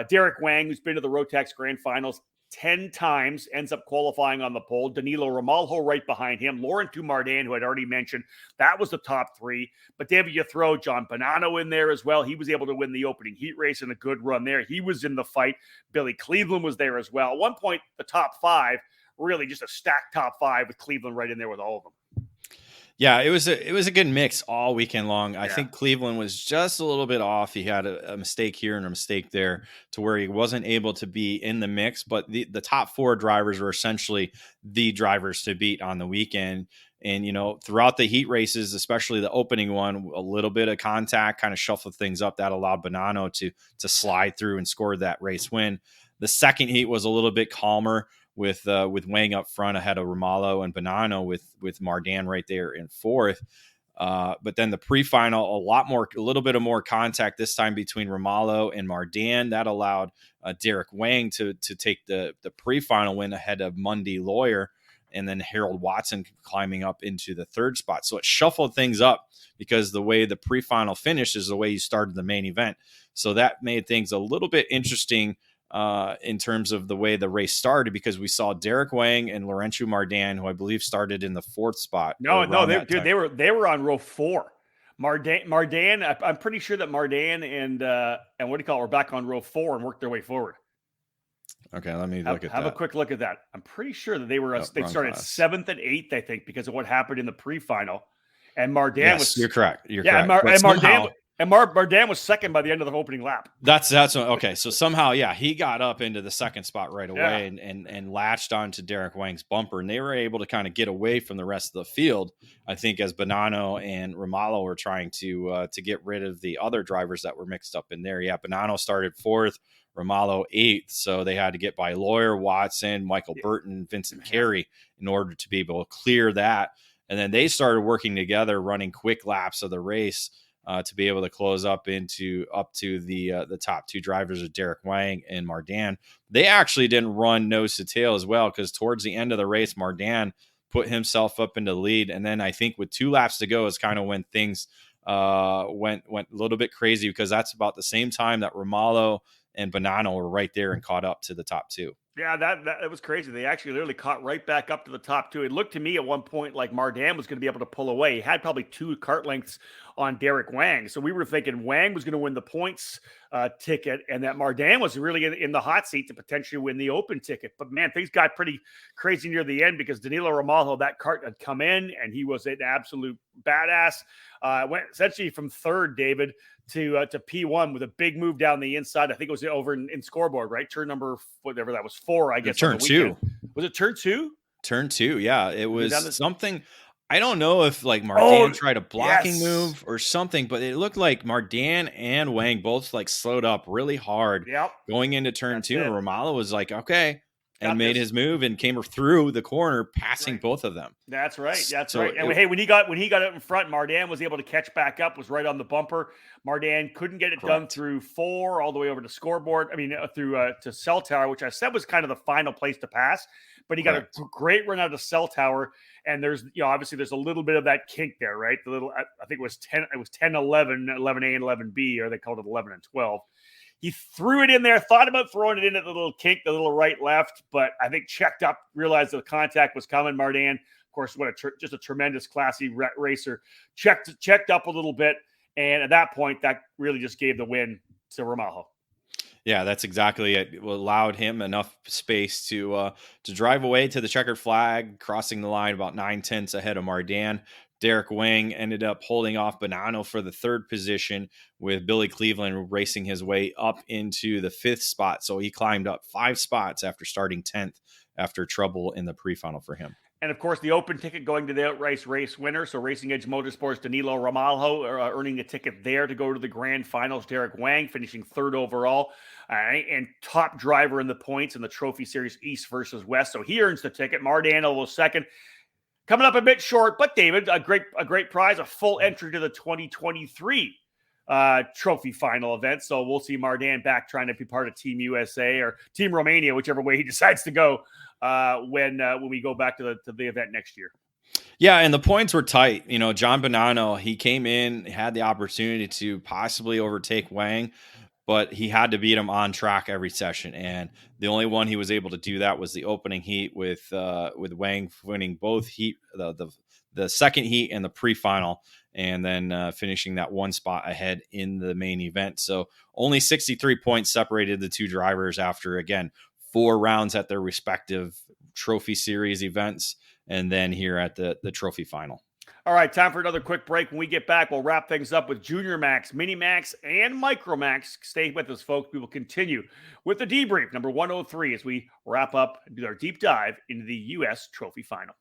[SPEAKER 1] Derek Wang, who's been to the Rotax Grand Finals 10 times, ends up qualifying on the pole. Danilo Ramalho right behind him. Laurent Dumoulin, who I'd already mentioned, that was the top three. But David, you throw John Bonanno in there as well. He was able to win the opening heat race in a good run there. He was in the fight. Billy Cleveland was there as well. At one point, the top five, really just a stacked top five with Cleveland right in there with all of them.
[SPEAKER 2] Yeah, it was a good mix all weekend long. I think Cleveland was just a little bit off. He had a mistake here and a mistake there to where he wasn't able to be in the mix. But the top four drivers were essentially the drivers to beat on the weekend. And, throughout the heat races, especially the opening one, a little bit of contact kind of shuffled things up. That allowed Bonanno to slide through and score that race win. The second heat was a little bit calmer, with Wang up front ahead of Ramalho and Bonanno with Mardan right there in fourth. But then the pre-final, a little bit of more contact this time between Ramalho and Mardan. That allowed Derek Wang to take the pre-final win ahead of Mundy Lawyer, and then Harold Watson climbing up into the third spot. So it shuffled things up, because the way the pre-final finished is the way you started the main event. So that made things a little bit interesting in terms of the way the race started, because we saw Derek Wang and Laurentiu Mardan, who I believe started in the fourth spot.
[SPEAKER 1] No, they were on row 4. Mardan, I'm pretty sure that Mardan and what do you call it, were back on row 4 and worked their way forward.
[SPEAKER 2] Okay, let me look at that.
[SPEAKER 1] Have a quick look at that. I'm pretty sure that they started 7th and 8th, I think, because of what happened in the pre-final. And Mardan was.
[SPEAKER 2] You're correct.
[SPEAKER 1] And Mardan was second by the end of the opening lap.
[SPEAKER 2] That's okay. So somehow, he got up into the second spot right away and latched onto Derek Wang's bumper, and they were able to kind of get away from the rest of the field. I think as Bonanno and Ramalho were trying to get rid of the other drivers that were mixed up in there. Yeah, Bonanno started 4th, Ramalho 8th, so they had to get by Lawyer, Watson, Michael Burton, Vincent Carey in order to be able to clear that. And then they started working together, running quick laps of the race, to be able to close up to the top two drivers of Derek Wang and Mardan. They actually didn't run nose to tail as well, because towards the end of the race, Mardan put himself up into the lead. And then I think with 2 laps to go is kind of when things went a little bit crazy, because that's about the same time that Ramalho and Bonanno were right there and caught up to the top 2.
[SPEAKER 1] Yeah, that was crazy. They actually literally caught right back up to the top 2. It looked to me at one point like Mardan was going to be able to pull away. He had probably 2 cart lengths on Derek Wang. So we were thinking Wang was going to win the points ticket, and that Mardan was really in the hot seat to potentially win the open ticket. But man, things got pretty crazy near the end, because Danilo Ramalho, that cart had come in, and he was an absolute badass. Went essentially from third, David, to P1 with a big move down the inside. I think it was over in scoreboard, right? Turn number, whatever that was, 4, I guess.
[SPEAKER 2] Turn 2.
[SPEAKER 1] Was it turn 2?
[SPEAKER 2] Turn 2, yeah. It was something. I don't know if like Mardan tried a blocking move or something, but it looked like Mardan and Wang both like slowed up really hard going into turn 2. And Ramalho was like, okay, and made his move and came through the corner, passing both of them.
[SPEAKER 1] That's right. That's right. And when he got up in front, Mardan was able to catch back up, was right on the bumper. Mardan couldn't get it done through 4 all the way over to scoreboard. I mean, through to cell tower, which I said was kind of the final place to pass. But he got a great run out of cell tower. And there's, obviously there's a little bit of that kink there, right? The little, I think it was 10, 11, 11A and 11B, or they called it 11 and 12. He threw it in there, thought about throwing it in at the little kink, the little right, left, but I think checked up, realized the contact was coming. Mardan, of course, just a tremendous, classy racer, checked up a little bit. And at that point, that really just gave the win to Ramalho.
[SPEAKER 2] Yeah, that's exactly it. It allowed him enough space to drive away to the checkered flag, crossing the line about 9/10 ahead of Mardan. Derek Wang ended up holding off Bonanno for the 3rd position, with Billy Cleveland racing his way up into the 5th spot. So he climbed up 5 spots after starting 10th after trouble in the pre-final for him.
[SPEAKER 1] And, of course, the open ticket going to the outright race winner. So Racing Edge Motorsports, Danilo Ramalho earning the ticket there to go to the grand finals. Derek Wang finishing 3rd overall and top driver in the points in the Trophy Series East versus West. So he earns the ticket. Mardan a little second. Coming up a bit short, but David, a great prize, a full entry to the 2023 trophy final event. So we'll see Mardan back trying to be part of Team USA or Team Romania, whichever way he decides to go when we go back to the event next year.
[SPEAKER 2] Yeah, and the points were tight. John Bonanno, he came in, had the opportunity to possibly overtake Wang, but he had to beat him on track every session. And the only one he was able to do that was the opening heat with Wang winning both heat, the second heat and the pre-final, and then finishing that one spot ahead in the main event. So only 63 points separated the two drivers after, again, 4 rounds at their respective trophy series events, and then here at the trophy final.
[SPEAKER 1] All right, time for another quick break. When we get back, we'll wrap things up with Junior Max, Mini Max, and Micro Max. Stay with us, folks. We will continue with the debrief, number 103, as we wrap up and do our deep dive into the U.S. Trophy Final.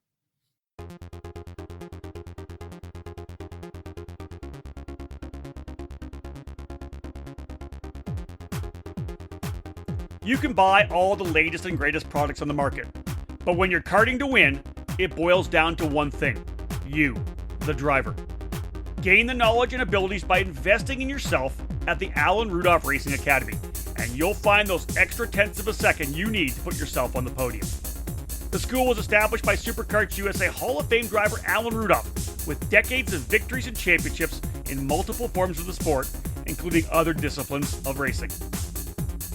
[SPEAKER 1] You can buy all the latest and greatest products on the market, but when you're karting to win, it boils down to one thing: you, the driver. Gain the knowledge and abilities by investing in yourself at the Alan Rudolph Racing Academy, and you'll find those extra tenths of a second you need to put yourself on the podium. The school was established by SuperKarts USA Hall of Fame driver Alan Rudolph, with decades of victories and championships in multiple forms of the sport, including other disciplines of racing.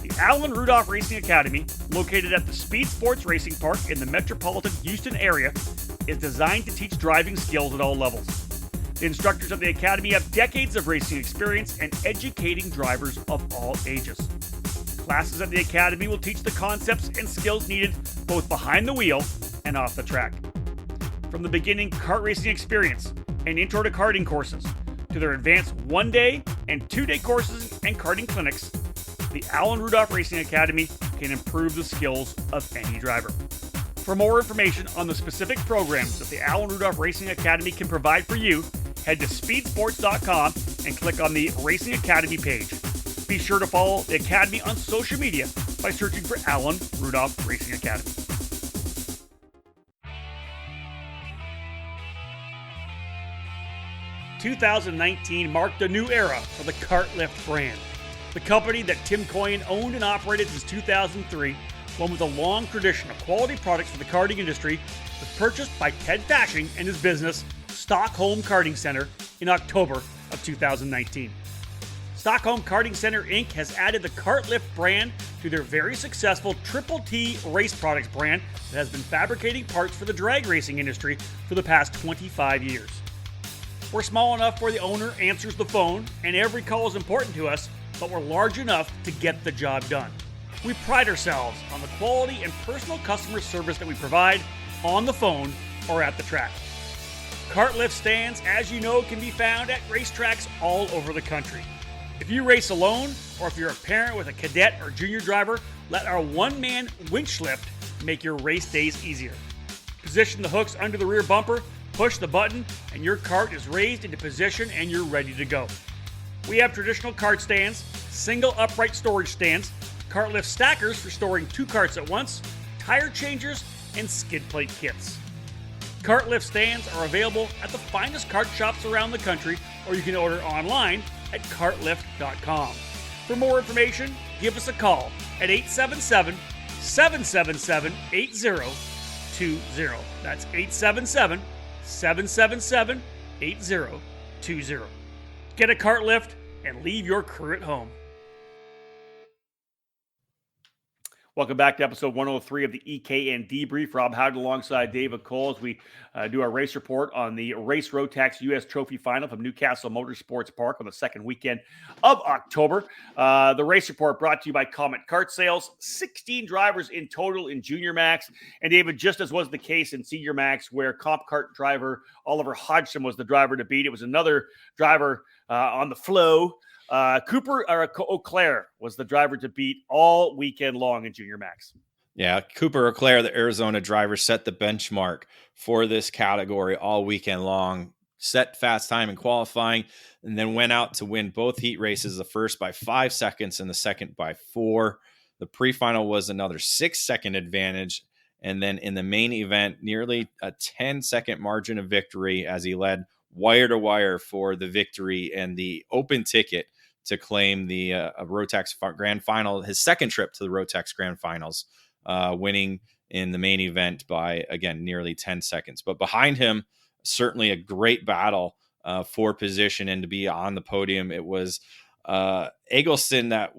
[SPEAKER 1] The Alan Rudolph Racing Academy, located at the Speed Sports Racing Park in the metropolitan Houston area, is designed to teach driving skills at all levels. The instructors at the Academy have decades of racing experience and educating drivers of all ages. Classes at the Academy will teach the concepts and skills needed both behind the wheel and off the track. From the beginning kart racing experience and intro to karting courses, to their advanced 1-day and 2-day courses and karting clinics, the Alan Rudolph Racing Academy can improve the skills of any driver. For more information on the specific programs that the Alan Rudolph Racing Academy can provide for you, head to speedsports.com and click on the Racing Academy page. Be sure to follow the Academy on social media by searching for Alan Rudolph Racing Academy. "2019 marked a new era for the KartLift brand. The company that Tim Coyne owned and operated since 2003, one with a long tradition of quality products for the karting industry, was purchased by Ted Fashing and his business, Stockholm Karting Center, in October of 2019. Stockholm Karting Center Inc. has added the KartLift brand to their very successful Triple T Race Products brand that has been fabricating parts for the drag racing industry for the past 25 years. We're small enough where the owner answers the phone and every call is important to us, but we're large enough to get the job done. We pride ourselves on the quality and personal customer service that we provide on the phone or at the track. KartLift stands, as you know, can be found at racetracks all over the country. If you race alone, or if you're a parent with a cadet or junior driver, let our one-man winch lift make your race days easier. Position the hooks under the rear bumper, push the button, and your cart is raised into position and you're ready to go. We have traditional cart stands, single upright storage stands, KartLift stackers for storing 2 carts at once, tire changers, and skid plate kits. KartLift stands are available at the finest kart shops around the country, or you can order online at kartlift.com. For more information, give us a call at 877-777-8020. That's 877-777-8020. Get a KartLift and leave your crew at home. Welcome back to episode 103 of the EKN Debrief. Rob Howden alongside David Cole as we do our race report on the Race Rotax U.S. Trophy Final from Newcastle Motorsports Park on the second weekend of October. The race report brought to you by Comet Kart Sales. 16 drivers in total in Junior Max. And David, just as was the case in Senior Max, where Comp Kart driver Oliver Hodgson was the driver to beat, it was another driver on the flow. Cooper Auclair was the driver to beat all weekend long in Junior Max.
[SPEAKER 2] Yeah, Cooper Auclair, the Arizona driver, set the benchmark for this category all weekend long. Set fast time in qualifying, and then went out to win both heat races, the first by 5 seconds and the second by 4. The pre-final was another 6-second advantage, and then in the main event, nearly a 10-second margin of victory as he led wire to wire for the victory and the open ticket to claim the Rotax Grand Final, his second trip to the Rotax Grand Finals, winning in the main event by, again, nearly 10 seconds. But behind him, certainly a great battle for position and to be on the podium. It was Eggleston that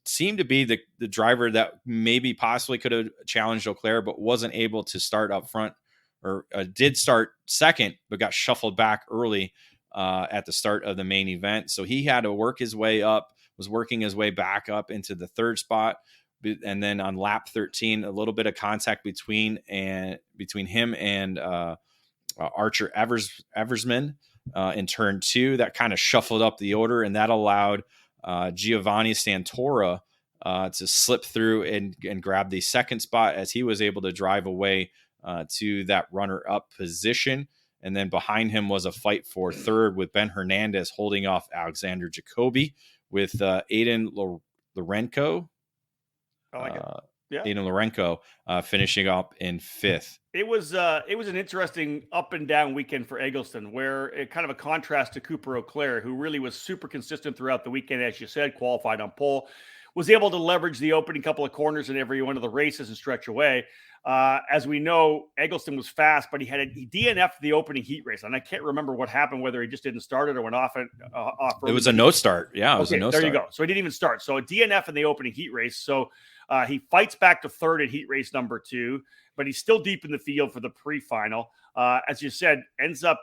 [SPEAKER 2] seemed to be the driver that maybe possibly could have challenged Auclair, but wasn't able to start up front, or did start second, but got shuffled back early at the start of the main event. So he had to work his way up, was working his way back up into the third spot. And then on lap 13, a little bit of contact between him and Archer Eversman in turn 2 that kind of shuffled up the order, and that allowed Giovanni Santora to slip through and grab the second spot as he was able to drive away to that runner-up position. And then behind him was a fight for third with Ben Hernandez holding off Alexander Jacoby, with Aiden Lorenko.
[SPEAKER 1] I like it. Yeah.
[SPEAKER 2] Aiden Lorenko finishing up in fifth.
[SPEAKER 1] It was an interesting up and down weekend for Eggleston, where it kind of a contrast to Cooper Auclair, who really was super consistent throughout the weekend, as you said, qualified on pole, was able to leverage the opening couple of corners in every one of the races and stretch away. As we know, Eggleston was fast, but he DNF'd the opening heat race, and I can't remember what happened, whether he just didn't start it or went off.
[SPEAKER 2] It was a no start. Yeah, it was a no start.
[SPEAKER 1] There you go. So he didn't even start. So a DNF in the opening heat race. So he fights back to third in heat race number 2, but he's still deep in the field for the pre-final. As you said, ends up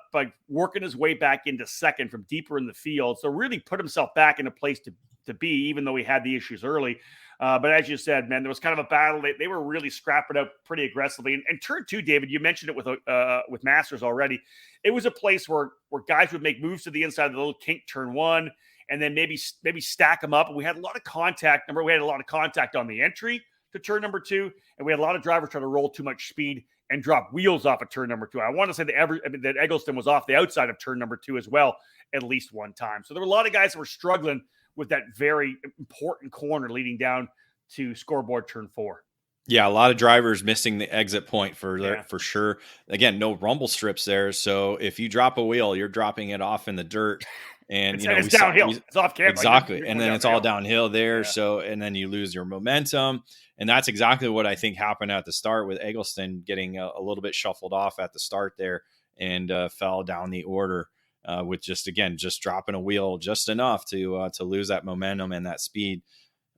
[SPEAKER 1] working his way back into second from deeper in the field. So really put himself back in a place to be, even though he had the issues early. But as you said, man, there was kind of a battle. They were really scrapping out pretty aggressively. And turn 2, David, you mentioned it with Masters already. It was a place where guys would make moves to the inside of the little kink turn 1, and then maybe stack them up. And we had a lot of contact. Remember, we had a lot of contact on the entry to turn number 2, and we had a lot of drivers trying to roll too much speed and drop wheels off of turn number 2. I want to say that Eggleston was off the outside of turn number 2 as well, at least one time. So there were a lot of guys that were struggling with that very important corner leading down to scoreboard turn 4.
[SPEAKER 2] Yeah, a lot of drivers missing the exit point for sure. Again, no rumble strips there, so if you drop a wheel, you're dropping it off in the dirt, and
[SPEAKER 1] it's downhill. It's off camera.
[SPEAKER 2] Exactly, and then it's all downhill there.
[SPEAKER 1] Yeah.
[SPEAKER 2] So, and then you lose your momentum, and that's exactly what I think happened at the start with Eggleston getting a little bit shuffled off at the start there and fell down the order. With just dropping a wheel just enough to lose that momentum and that speed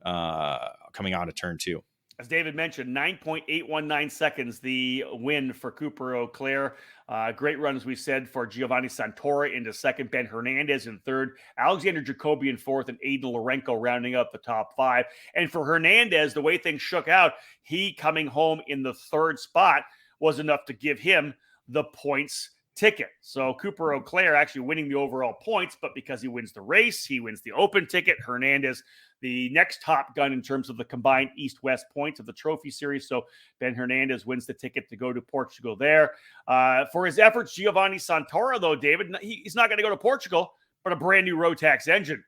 [SPEAKER 2] coming out of turn 2.
[SPEAKER 1] As David mentioned, 9.819 seconds, the win for Cooper Auclair. Great run, as we said, for Giovanni Santora into second, Ben Hernandez in third, Alexander Jacoby in fourth, and Aiden Lorenko rounding up the top 5. And for Hernandez, the way things shook out, he coming home in the third spot was enough to give him the points ticket. So Cooper Auclair actually winning the overall points, but because he wins the race, he wins the open ticket. Hernandez, the next top gun in terms of the combined East-West points of the trophy series. So Ben Hernandez wins the ticket to go to Portugal there. For his efforts, Giovanni Santora, though, David, he's not going to go to Portugal, but a brand new Rotax engine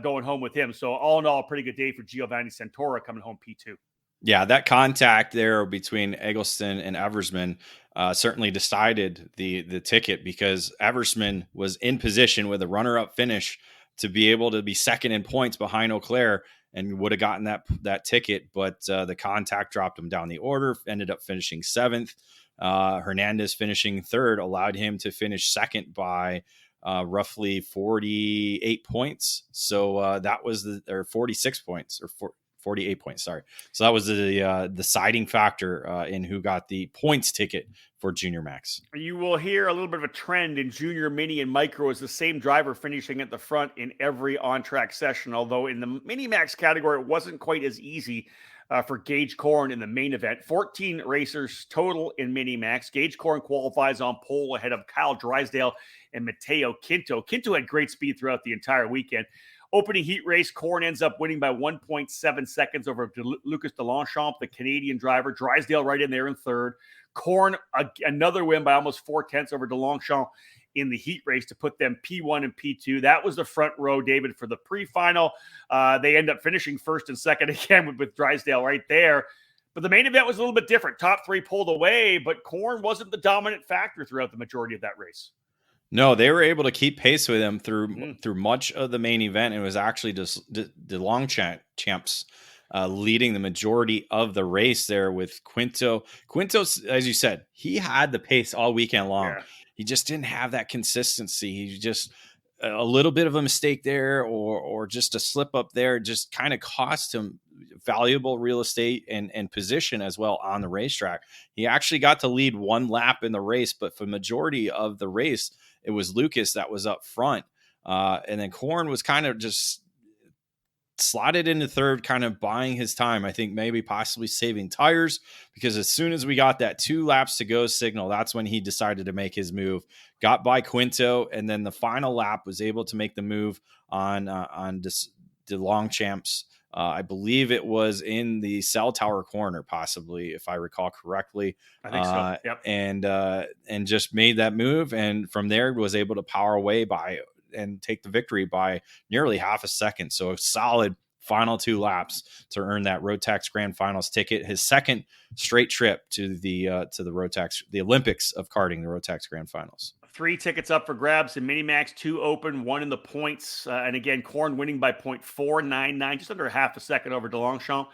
[SPEAKER 1] going home with him. So all in all, a pretty good day for Giovanni Santora coming home P2.
[SPEAKER 2] Yeah, that contact there between Eggleston and Eversman certainly decided the ticket, because Eversman was in position with a runner-up finish to be able to be second in points behind Auclair and would have gotten that ticket, but the contact dropped him down the order, ended up finishing 7th. Hernandez finishing 3rd allowed him to finish second by roughly 48 points. So that was 46 points, or 48 points. Sorry. So that was the deciding factor in who got the points ticket for Junior Max.
[SPEAKER 1] You will hear a little bit of a trend in Junior, Mini, and Micro as the same driver finishing at the front in every on-track session. Although in the Mini Max category, it wasn't quite as easy for Gage Corn in the main event. 14 racers total in Mini Max. Gage Corn qualifies on pole ahead of Kyle Drysdale and Mateo Quinto. Quinto had great speed throughout the entire weekend. Opening heat race, Corn ends up winning by 1.7 seconds over Lucas Delonchamp, the Canadian driver. Drysdale right in there in third. Corn, another win by almost 0.4 over Delonchamp in the heat race to put them P1 and P2. That was the front row, David, for the pre-final. They end up finishing first and second again with Drysdale right there. But the main event was a little bit different. Top three pulled away, but Corn wasn't the dominant factor throughout the majority of that race.
[SPEAKER 2] No, they were able to keep pace with him through much of the main event. It was actually just the long champs leading the majority of the race there with Quinto. Quinto, as you said, he had the pace all weekend long. Yeah. He just didn't have that consistency. He just a little bit of a mistake there or just a slip up there just kind of cost him valuable real estate and position as well on the racetrack. He actually got to lead one lap in the race, but for the majority of the race, it was Lucas that was up front. And then Corn was kind of just slotted into third, kind of buying his time. I think maybe possibly saving tires, because as soon as we got that 2 laps to go signal, that's when he decided to make his move, got by Quinto. And then the final lap was able to make the move on the long champs. I believe it was in the cell tower corner, possibly, if I recall correctly.
[SPEAKER 1] I think so. Yep.
[SPEAKER 2] And just made that move. And from there was able to power away and take the victory by nearly half a second. So a solid final 2 laps to earn that Rotax Grand Finals ticket. His second straight trip to the Rotax, the Olympics of karting, the Rotax Grand Finals.
[SPEAKER 1] 3 tickets up for grabs in Minimax, 2 open, 1 in the points. And again, Corn winning by 0.499, just under half a second over DeLongchamp.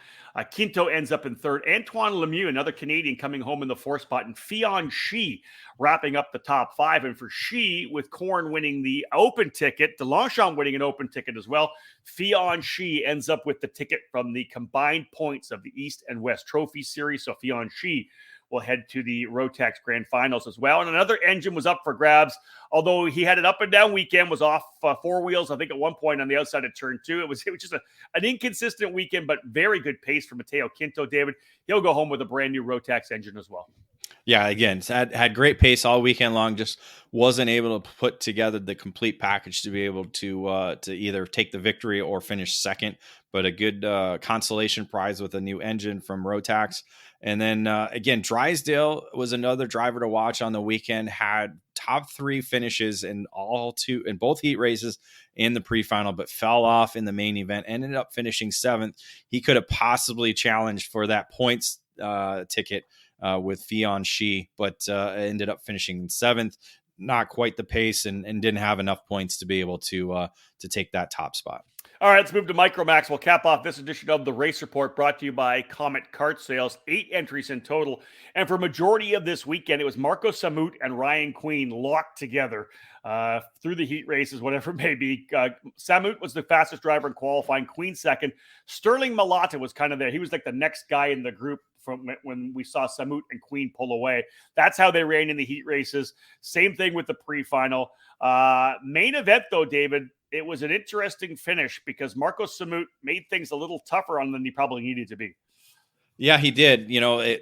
[SPEAKER 1] Quinto ends up in third. Antoine Lemieux, another Canadian, coming home in the 4th spot. And Fionn Shi wrapping up the top 5. And for Shi, with Corn winning the open ticket, DeLongchamp winning an open ticket as well, Fionn Shi ends up with the ticket from the combined points of the East and West Trophy Series. So Fionn Shi will head to the Rotax Grand Finals as well. And another engine was up for grabs, although he had an up and down weekend, was off 4 wheels, I think, at one point on the outside of turn 2. It was just an inconsistent weekend, but very good pace for Mateo Quinto, David. He'll go home with a brand new Rotax engine as well.
[SPEAKER 2] Yeah, again, had great pace all weekend long, just wasn't able to put together the complete package to be able to either take the victory or finish second, but a good consolation prize with a new engine from Rotax. And then again, Drysdale was another driver to watch on the weekend, had top 3 finishes in both heat races in the pre-final, but fell off in the main event, ended up finishing 7th. He could have possibly challenged for that points ticket with Fionn Shi, but ended up finishing 7th. Not quite the pace and didn't have enough points to be able to take that top spot.
[SPEAKER 1] All right, let's move to Micromax. We'll cap off this edition of the Race Report, brought to you by Comet Kart Sales. 8 entries in total. And for majority of this weekend, it was Marco Samut and Ryan Queen locked together through the heat races, whatever it may be. Samut was the fastest driver in qualifying, Queen second. Sterling Malata was kind of there. He was like the next guy in the group from when we saw Samut and Queen pull away. That's how they ran in the heat races. Same thing with the pre-final. Main event, though, David, it was an interesting finish because Marco Samut made things a little tougher on than he probably needed to be.
[SPEAKER 2] Yeah, he did. You know,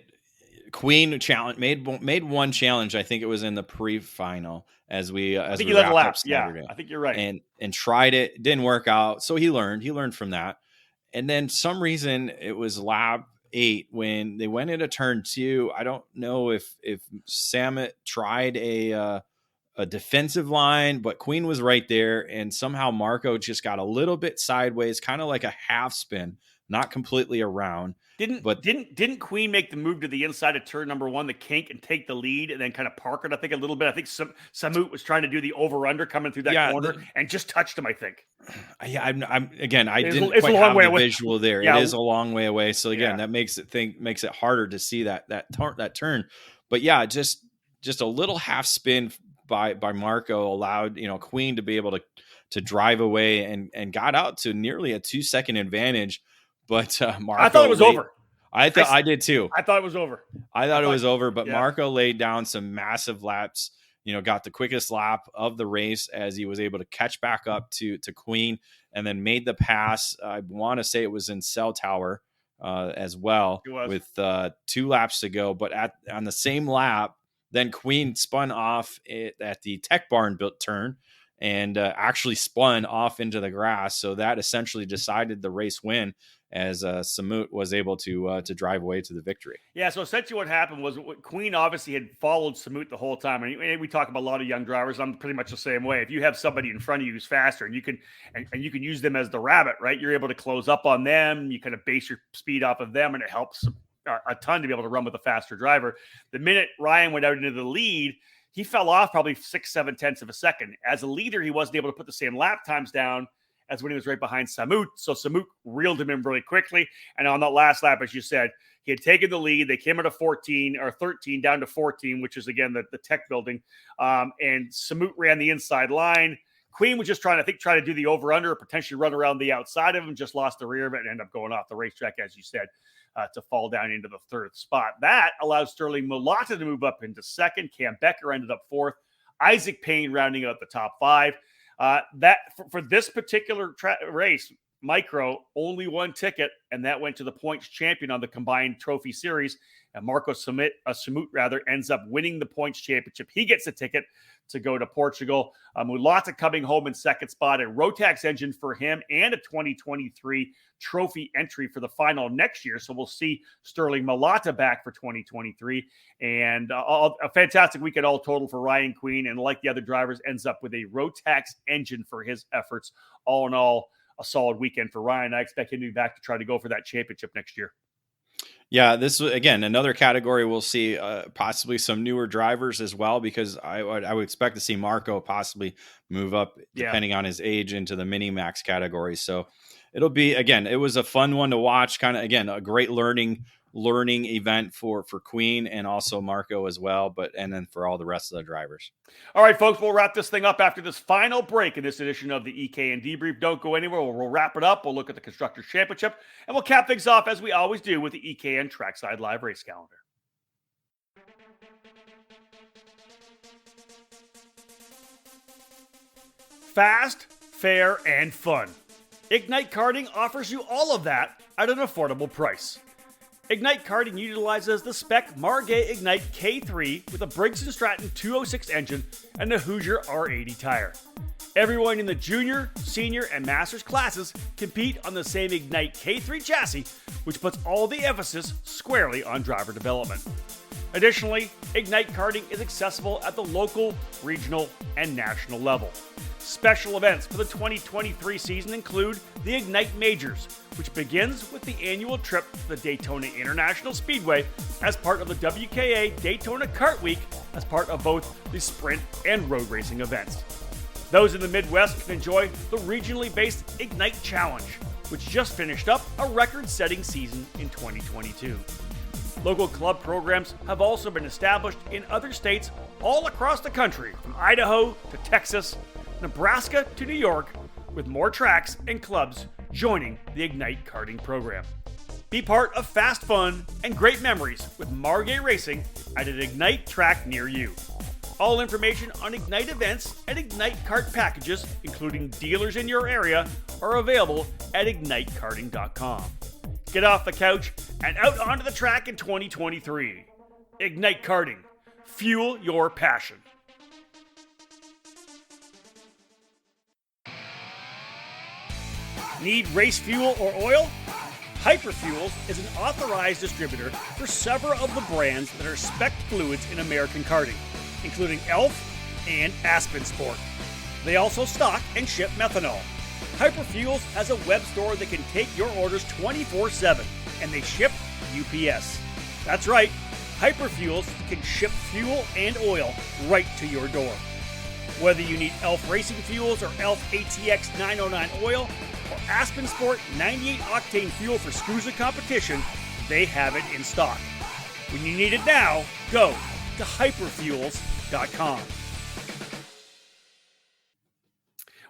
[SPEAKER 2] Queen challenge made one challenge. I think it was in the pre-final as we
[SPEAKER 1] I think he led a lap. Yeah, I think you're right.
[SPEAKER 2] And tried it, didn't work out. So he learned from that. And then some reason it was lap 8 when they went into turn 2. I don't know if Samut tried a defensive line, but Queen was right there, and somehow Marco just got a little bit sideways, kind of like a half spin, not completely around. Didn't Queen make the move to the inside of turn number 1, the kink, and take the lead and then kind of park it, I think, a little bit? I think Samut was trying to do the over-under coming through that corner and just touched him, I think. Yeah, I didn't quite have the visual there. Yeah. It is a long way away. So again, that makes it harder to see that turn. But yeah, just a little half spin by Marco allowed, Queen to be able to drive away and got out to nearly a 2-second advantage. But Marco,
[SPEAKER 1] I thought it was over.
[SPEAKER 2] I did too.
[SPEAKER 1] I thought it was over.
[SPEAKER 2] I thought it was over, but Marco laid down some massive laps, got the quickest lap of the race as he was able to catch back up to Queen and then made the pass. I want to say it was in Cell Tower as well with 2 laps to go. But on the same lap, then Queen spun off at the Tech Barn built turn and actually spun off into the grass. So that essentially decided the race win as Samut was able to drive away to the victory.
[SPEAKER 1] Yeah, so essentially what happened was Queen obviously had followed Samut the whole time. And we talk about a lot of young drivers. I'm pretty much the same way. If you have somebody in front of you who's faster and you can use them as the rabbit, right? You're able to close up on them. You kind of base your speed off of them, and it helps a ton to be able to run with a faster driver. The minute Ryan went out into the lead, he fell off probably 6-7 tenths of a second. As a leader, he wasn't able to put the same lap times down as when he was right behind Samut. So Samut reeled him in really quickly. And on that last lap, as you said, he had taken the lead. They came out of 14 or 13 down to 14, which is, again, the tech building. And Samut ran the inside line. Queen was just trying to do the over-under, potentially run around the outside of him, just lost the rear of it and ended up going off the racetrack, as you said, to fall down into the third spot. That allowed Sterling Mulata to move up into second. Cam Becker ended up fourth. Isaac Payne rounding out the top five. For this particular race, Micro only one ticket, and that went to the points champion on the combined trophy series. And Marco Samut ends up winning the points championship. He gets a ticket to go to Portugal. Mulata coming home in second spot, a Rotax engine for him, and a 2023 trophy entry for the final next year. So we'll see Sterling Mulata back for 2023. And a fantastic weekend all total for Ryan Queen. And like the other drivers, ends up with a Rotax engine for his efforts. All in all, a solid weekend for Ryan. I expect him to be back to try to go for that championship next year.
[SPEAKER 2] Yeah, this is, again, another category we'll see possibly some newer drivers as well, because I would expect to see Marco possibly move up, depending on his age, into the mini max category. So it'll be, again, it was a fun one to watch, kind of, again, a great learning event for Queen and also Marco as well, and then for all the rest of the drivers.
[SPEAKER 1] All right, folks, we'll wrap this thing up after this final break in this edition of the EKN Debrief. Don't go anywhere. We'll wrap it up. We'll look at the Constructors' Championship, and we'll cap things off as we always do with the EKN Trackside Live Race Calendar. Fast, fair, and fun. Ignite Karting offers you all of that at an affordable price. Ignite Karting utilizes the spec Margay Ignite K3 with a Briggs & Stratton 206 engine and a Hoosier R80 tire. Everyone in the junior, senior, and masters classes compete on the same Ignite K3 chassis, which puts all the emphasis squarely on driver development. Additionally, Ignite Karting is accessible at the local, regional, and national level. Special events for the 2023 season include the Ignite Majors, which begins with the annual trip to the Daytona International Speedway as part of the WKA Daytona Kart Week as part of both the sprint and road racing events. Those in the Midwest can enjoy the regionally based Ignite Challenge, which just finished up a record-setting season in 2022. Local club programs have also been established in other states all across the country, from Idaho to Texas, Nebraska to New York, with more tracks and clubs joining the Ignite Karting program. Be part of fast fun and great memories with Margay Racing at an Ignite track near you. All information on Ignite events and Ignite Kart packages, including dealers in your area, are available at ignitekarting.com. Get off the couch and out onto the track in 2023. Ignite Karting. Fuel your passion. Need race fuel or oil? Hyperfuels is an authorized distributor for several of the brands that are spec fluids in American karting, including ELF and Aspen Sport. They also stock and ship methanol. Hyperfuels has a web store that can take your orders 24/7, and they ship UPS. That's right, Hyperfuels can ship fuel and oil right to your door. Whether you need ELF Racing Fuels or ELF ATX 909 oil, or Aspen Sport 98 octane fuel for SCUSA competition, they have it in stock. When you need it now, go to hyperfuels.com.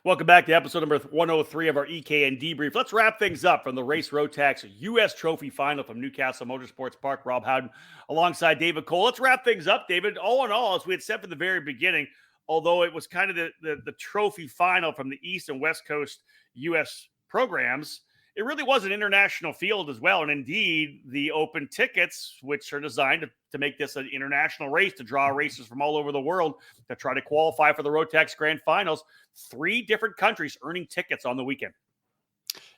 [SPEAKER 1] Welcome back to episode number 103 of our EKN Debrief. Let's wrap things up from the Race Rotax U.S. Trophy Final from Newcastle Motorsports Park. Rob Howden alongside David Cole. Let's wrap things up, David. All in all, as we had said from the very beginning, although it was kind of the trophy final from the East and West Coast U.S. programs, it really was an international field as well. And indeed, the open tickets, which are designed to make this an international race, to draw racers from all over the world to try to qualify for the Rotax Grand Finals, 3 different countries earning tickets on the weekend.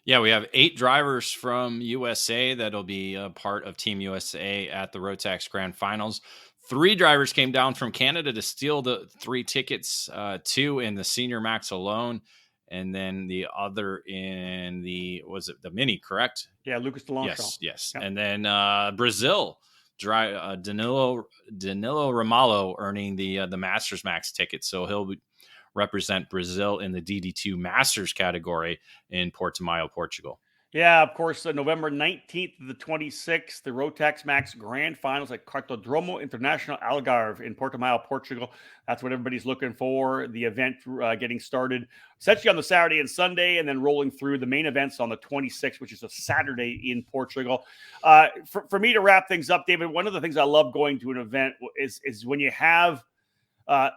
[SPEAKER 2] Yeah, we have 8 drivers from USA that'll be a part of Team USA at the Rotax Grand Finals. 3 drivers came down from Canada to steal the 3 tickets, 2 in the Senior Max alone. and then the other in the mini, correct?
[SPEAKER 1] Yeah, Lucas DeLongchamp.
[SPEAKER 2] Yes.
[SPEAKER 1] Yep.
[SPEAKER 2] And then Brazil, Danilo Ramalho earning the Masters Max ticket, so he'll represent Brazil in the DD2 Masters category in Portimao, Portugal.
[SPEAKER 1] Yeah, of course, November 19th to the 26th, the Rotax Max Grand Finals at Cartódromo International Algarve in Portimao, Portugal. That's what everybody's looking for. The event getting started essentially on the Saturday and Sunday, and then rolling through the main events on the 26th, which is a Saturday in Portugal. For me to wrap things up, David, one of the things I love going to an event is when you have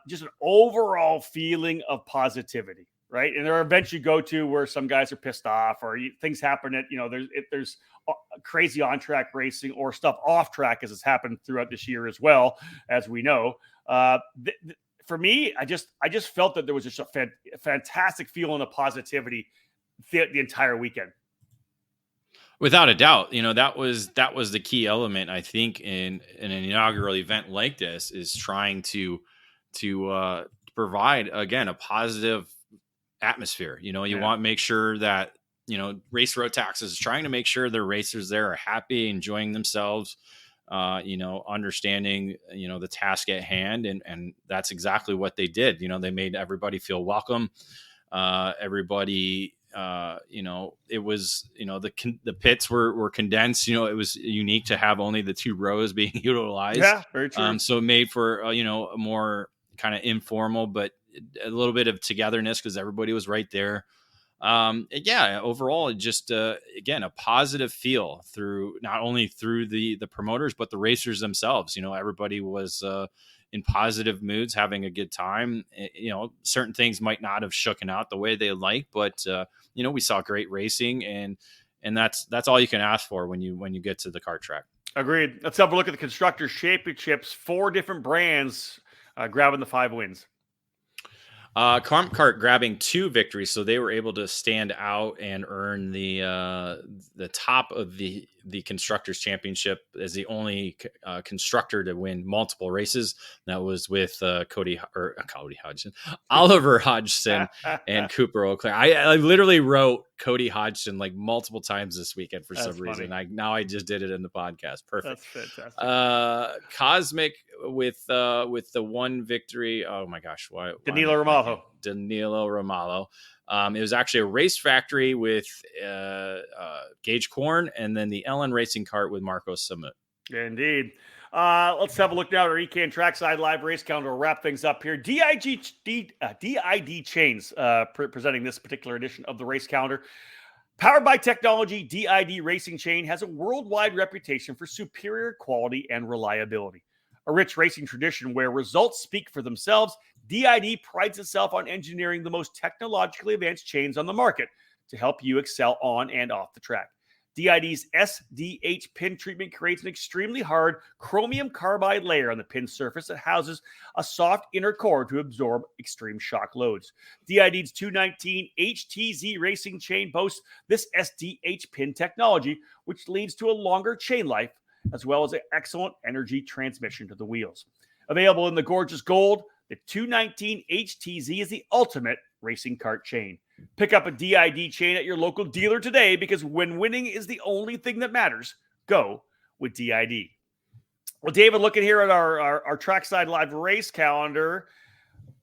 [SPEAKER 1] just an overall feeling of positivity. Right. And there are events you go to where some guys are pissed off or things happen at, there's crazy on track racing or stuff off track as has happened throughout this year as well, as we know. For me, I just felt that there was just a fantastic feeling of positivity the entire weekend.
[SPEAKER 2] Without a doubt, that was the key element, I think, in an inaugural event like this, is trying to provide, again, a positive atmosphere. You want to make sure that, Race Rotax is trying to make sure their racers there are happy, enjoying themselves, understanding, the task at hand. And that's exactly what they did. They made everybody feel welcome. Everybody, it was, the pits were condensed. It was unique to have only the 2 rows being utilized.
[SPEAKER 1] Yeah, very true.
[SPEAKER 2] So it made for, a more kind of informal, but a little bit of togetherness because everybody was right there. Overall, it just, again, a positive feel through, not only through the promoters, but the racers themselves. Everybody was in positive moods, having a good time. Certain things might not have shooken out the way they like, but we saw great racing, and that's all you can ask for when you get to the kart track.
[SPEAKER 1] Agreed. Let's have a look at the Constructors Championships. 4 different brands grabbing the 5 wins.
[SPEAKER 2] Comp Kart grabbing 2 victories, so they were able to stand out and earn the top of the Constructors Championship as the only constructor to win multiple races. That was with Cody Hodgson, Oliver Hodgson, and Cooper O'Clair. I literally wrote Cody Hodgson like multiple times this weekend for some reason. I just did it in the podcast. Perfect. That's fantastic. Cosmic with the 1 victory. Oh my gosh, why
[SPEAKER 1] Danilo
[SPEAKER 2] Ramalho. It was actually a race factory with Gage Korn, and then the Ellen Racing Kart with Marco Samut.
[SPEAKER 1] Indeed. Let's have a look now at our EKN Trackside Live race calendar. We'll wrap things up here. DID Chains presenting this particular edition of the race calendar. Powered by technology, DID Racing Chain has a worldwide reputation for superior quality and reliability. A rich racing tradition where results speak for themselves, DID prides itself on engineering the most technologically advanced chains on the market to help you excel on and off the track. DID's SDH pin treatment creates an extremely hard chromium carbide layer on the pin surface that houses a soft inner core to absorb extreme shock loads. DID's 219 HTZ racing chain boasts this SDH pin technology, which leads to a longer chain life as well as an excellent energy transmission to the wheels. Available in the gorgeous gold, the 219 HTZ is the ultimate racing kart chain. Pick up a DID chain at your local dealer today, because when winning is the only thing that matters, go with DID. Well, David, looking here at our Trackside Live race calendar,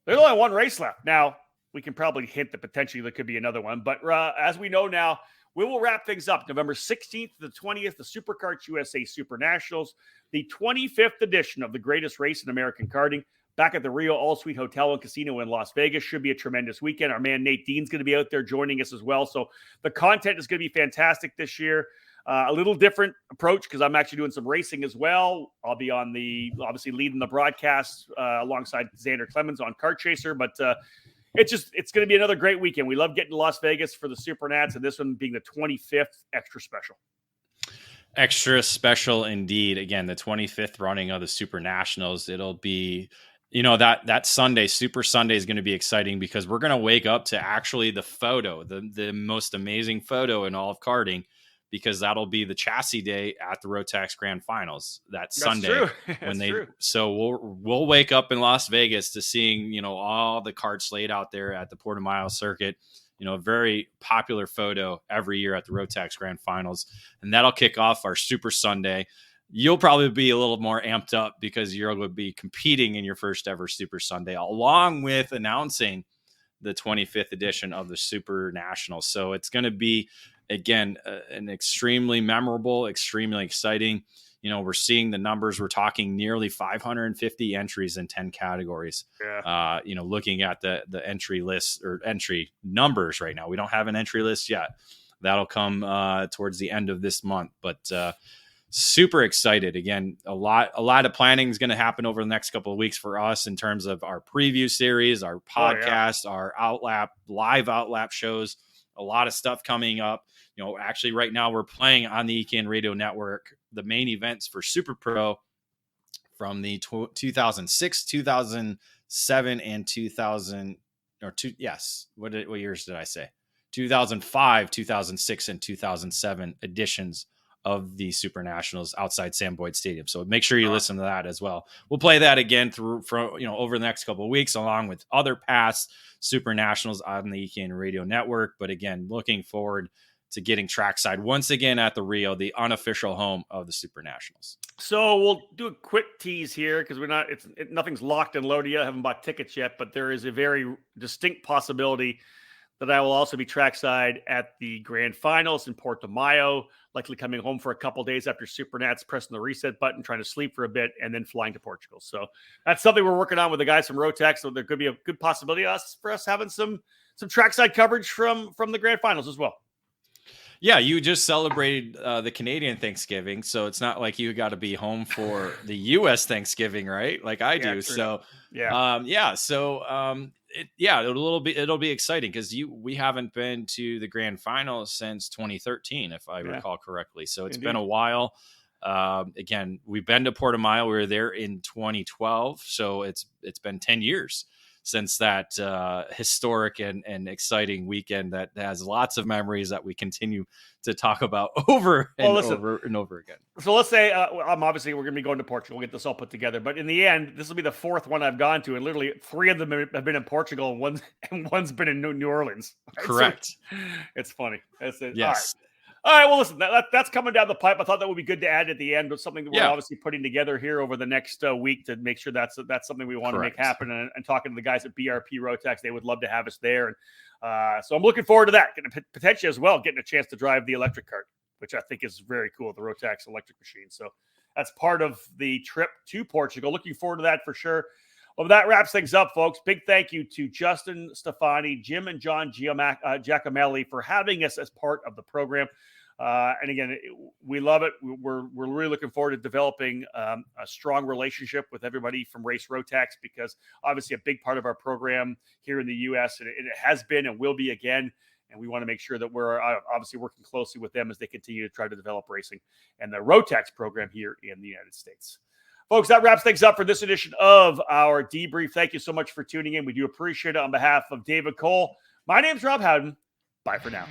[SPEAKER 1] there's only 1 race left. Now, we can probably hint that potentially there could be another one, but as we know now, we will wrap things up November 16th to the 20th, the SuperKarts USA Super Nationals, the 25th edition of the greatest race in American karting, back at the Rio All-Suite Hotel and Casino in Las Vegas. Should be a tremendous weekend. Our man Nate Dean's going to be out there joining us as well. So the content is going to be fantastic this year. A little different approach because I'm actually doing some racing as well. I'll be obviously leading the broadcast alongside Xander Clemens on Kart Chaser, but it's going to be another great weekend. We love getting to Las Vegas for the Super Nats, and this one being the 25th extra special.
[SPEAKER 2] Extra special indeed. Again, the 25th running of the Super Nationals. It'll be, that Sunday, Super Sunday, is going to be exciting because we're going to wake up to actually the photo, the most amazing photo in all of karting, because that'll be the chassis day at the Rotax Grand Finals that Sunday. True. So we'll wake up in Las Vegas to seeing, all the karts laid out there at the Portimao circuit. a very popular photo every year at the Rotax Grand Finals. And that'll kick off our Super Sunday. You'll probably be a little more amped up because you're going to be competing in your first ever Super Sunday, along with announcing the 25th edition of the Super Nationals. So it's going to be, again, an extremely memorable, extremely exciting. We're seeing the numbers. We're talking nearly 550 entries in 10 categories.
[SPEAKER 1] Yeah.
[SPEAKER 2] Looking at the entry list or entry numbers right now. We don't have an entry list yet. That'll come towards the end of this month. But super excited. Again, a lot of planning is going to happen over the next couple of weeks for us in terms of our preview series, our podcast, our live outlap shows, a lot of stuff coming up. Actually right now we're playing on the EKN Radio Network, the main events for Super Pro from the 2006, 2007, and 2000 or two. Yes. What years did I say? 2005, 2006, and 2007 editions of the Super Nationals outside Sam Boyd Stadium. So make sure you listen to that as well. We'll play that again over the next couple of weeks, along with other past Super Nationals on the EKN Radio Network. But again, looking forward to getting trackside once again at the Rio, the unofficial home of the Super Nationals.
[SPEAKER 1] So we'll do a quick tease here because nothing's locked and loaded yet. I haven't bought tickets yet, but there is a very distinct possibility that I will also be trackside at the Grand Finals in Portimao, likely coming home for a couple days after Supernats, pressing the reset button, trying to sleep for a bit, and then flying to Portugal. So that's something we're working on with the guys from Rotax. So there could be a good possibility for us having some trackside coverage from the Grand Finals as well.
[SPEAKER 2] Yeah, you just celebrated the Canadian Thanksgiving, so it's not like you got to be home for the U.S. Thanksgiving, right? Like I do. True. So it'll be exciting because we haven't been to the Grand Final since 2013, if I recall correctly. So it's been a while. Again, we've been to Portimao. We were there in 2012, so it's been 10 years since that historic and exciting weekend that has lots of memories that we continue to talk about over and over again.
[SPEAKER 1] So let's say obviously we're going to be going to Portugal. We'll get this all put together. But in the end, this will be the fourth one I've gone to, and literally 3 of them have been in Portugal, and one's been in New Orleans. Right?
[SPEAKER 2] Correct.
[SPEAKER 1] So it's funny. That's it.
[SPEAKER 2] Yes.
[SPEAKER 1] All right, well, listen, that's coming down the pipe. I thought that would be good to add at the end, but something that we're obviously putting together here over the next week to make sure that's something we want to make happen. And talking to the guys at BRP Rotax, they would love to have us there. And so I'm looking forward to that, potentially as well, getting a chance to drive the electric kart, which I think is very cool, the Rotax electric machine. So that's part of the trip to Portugal. Looking forward to that for sure. Well, that wraps things up, folks. Big thank you to Justin Stefani, Jim and John Giacomelli for having us as part of the program. And again, we love it. We're really looking forward to developing a strong relationship with everybody from Race Rotax, because obviously a big part of our program here in the U.S., and it has been and will be again. And we want to make sure that we're obviously working closely with them as they continue to try to develop racing and the Rotax program here in the United States. Folks, that wraps things up for this edition of our debrief. Thank you so much for tuning in. We do appreciate it. On behalf of David Cole, my name's Rob Howden. Bye for now.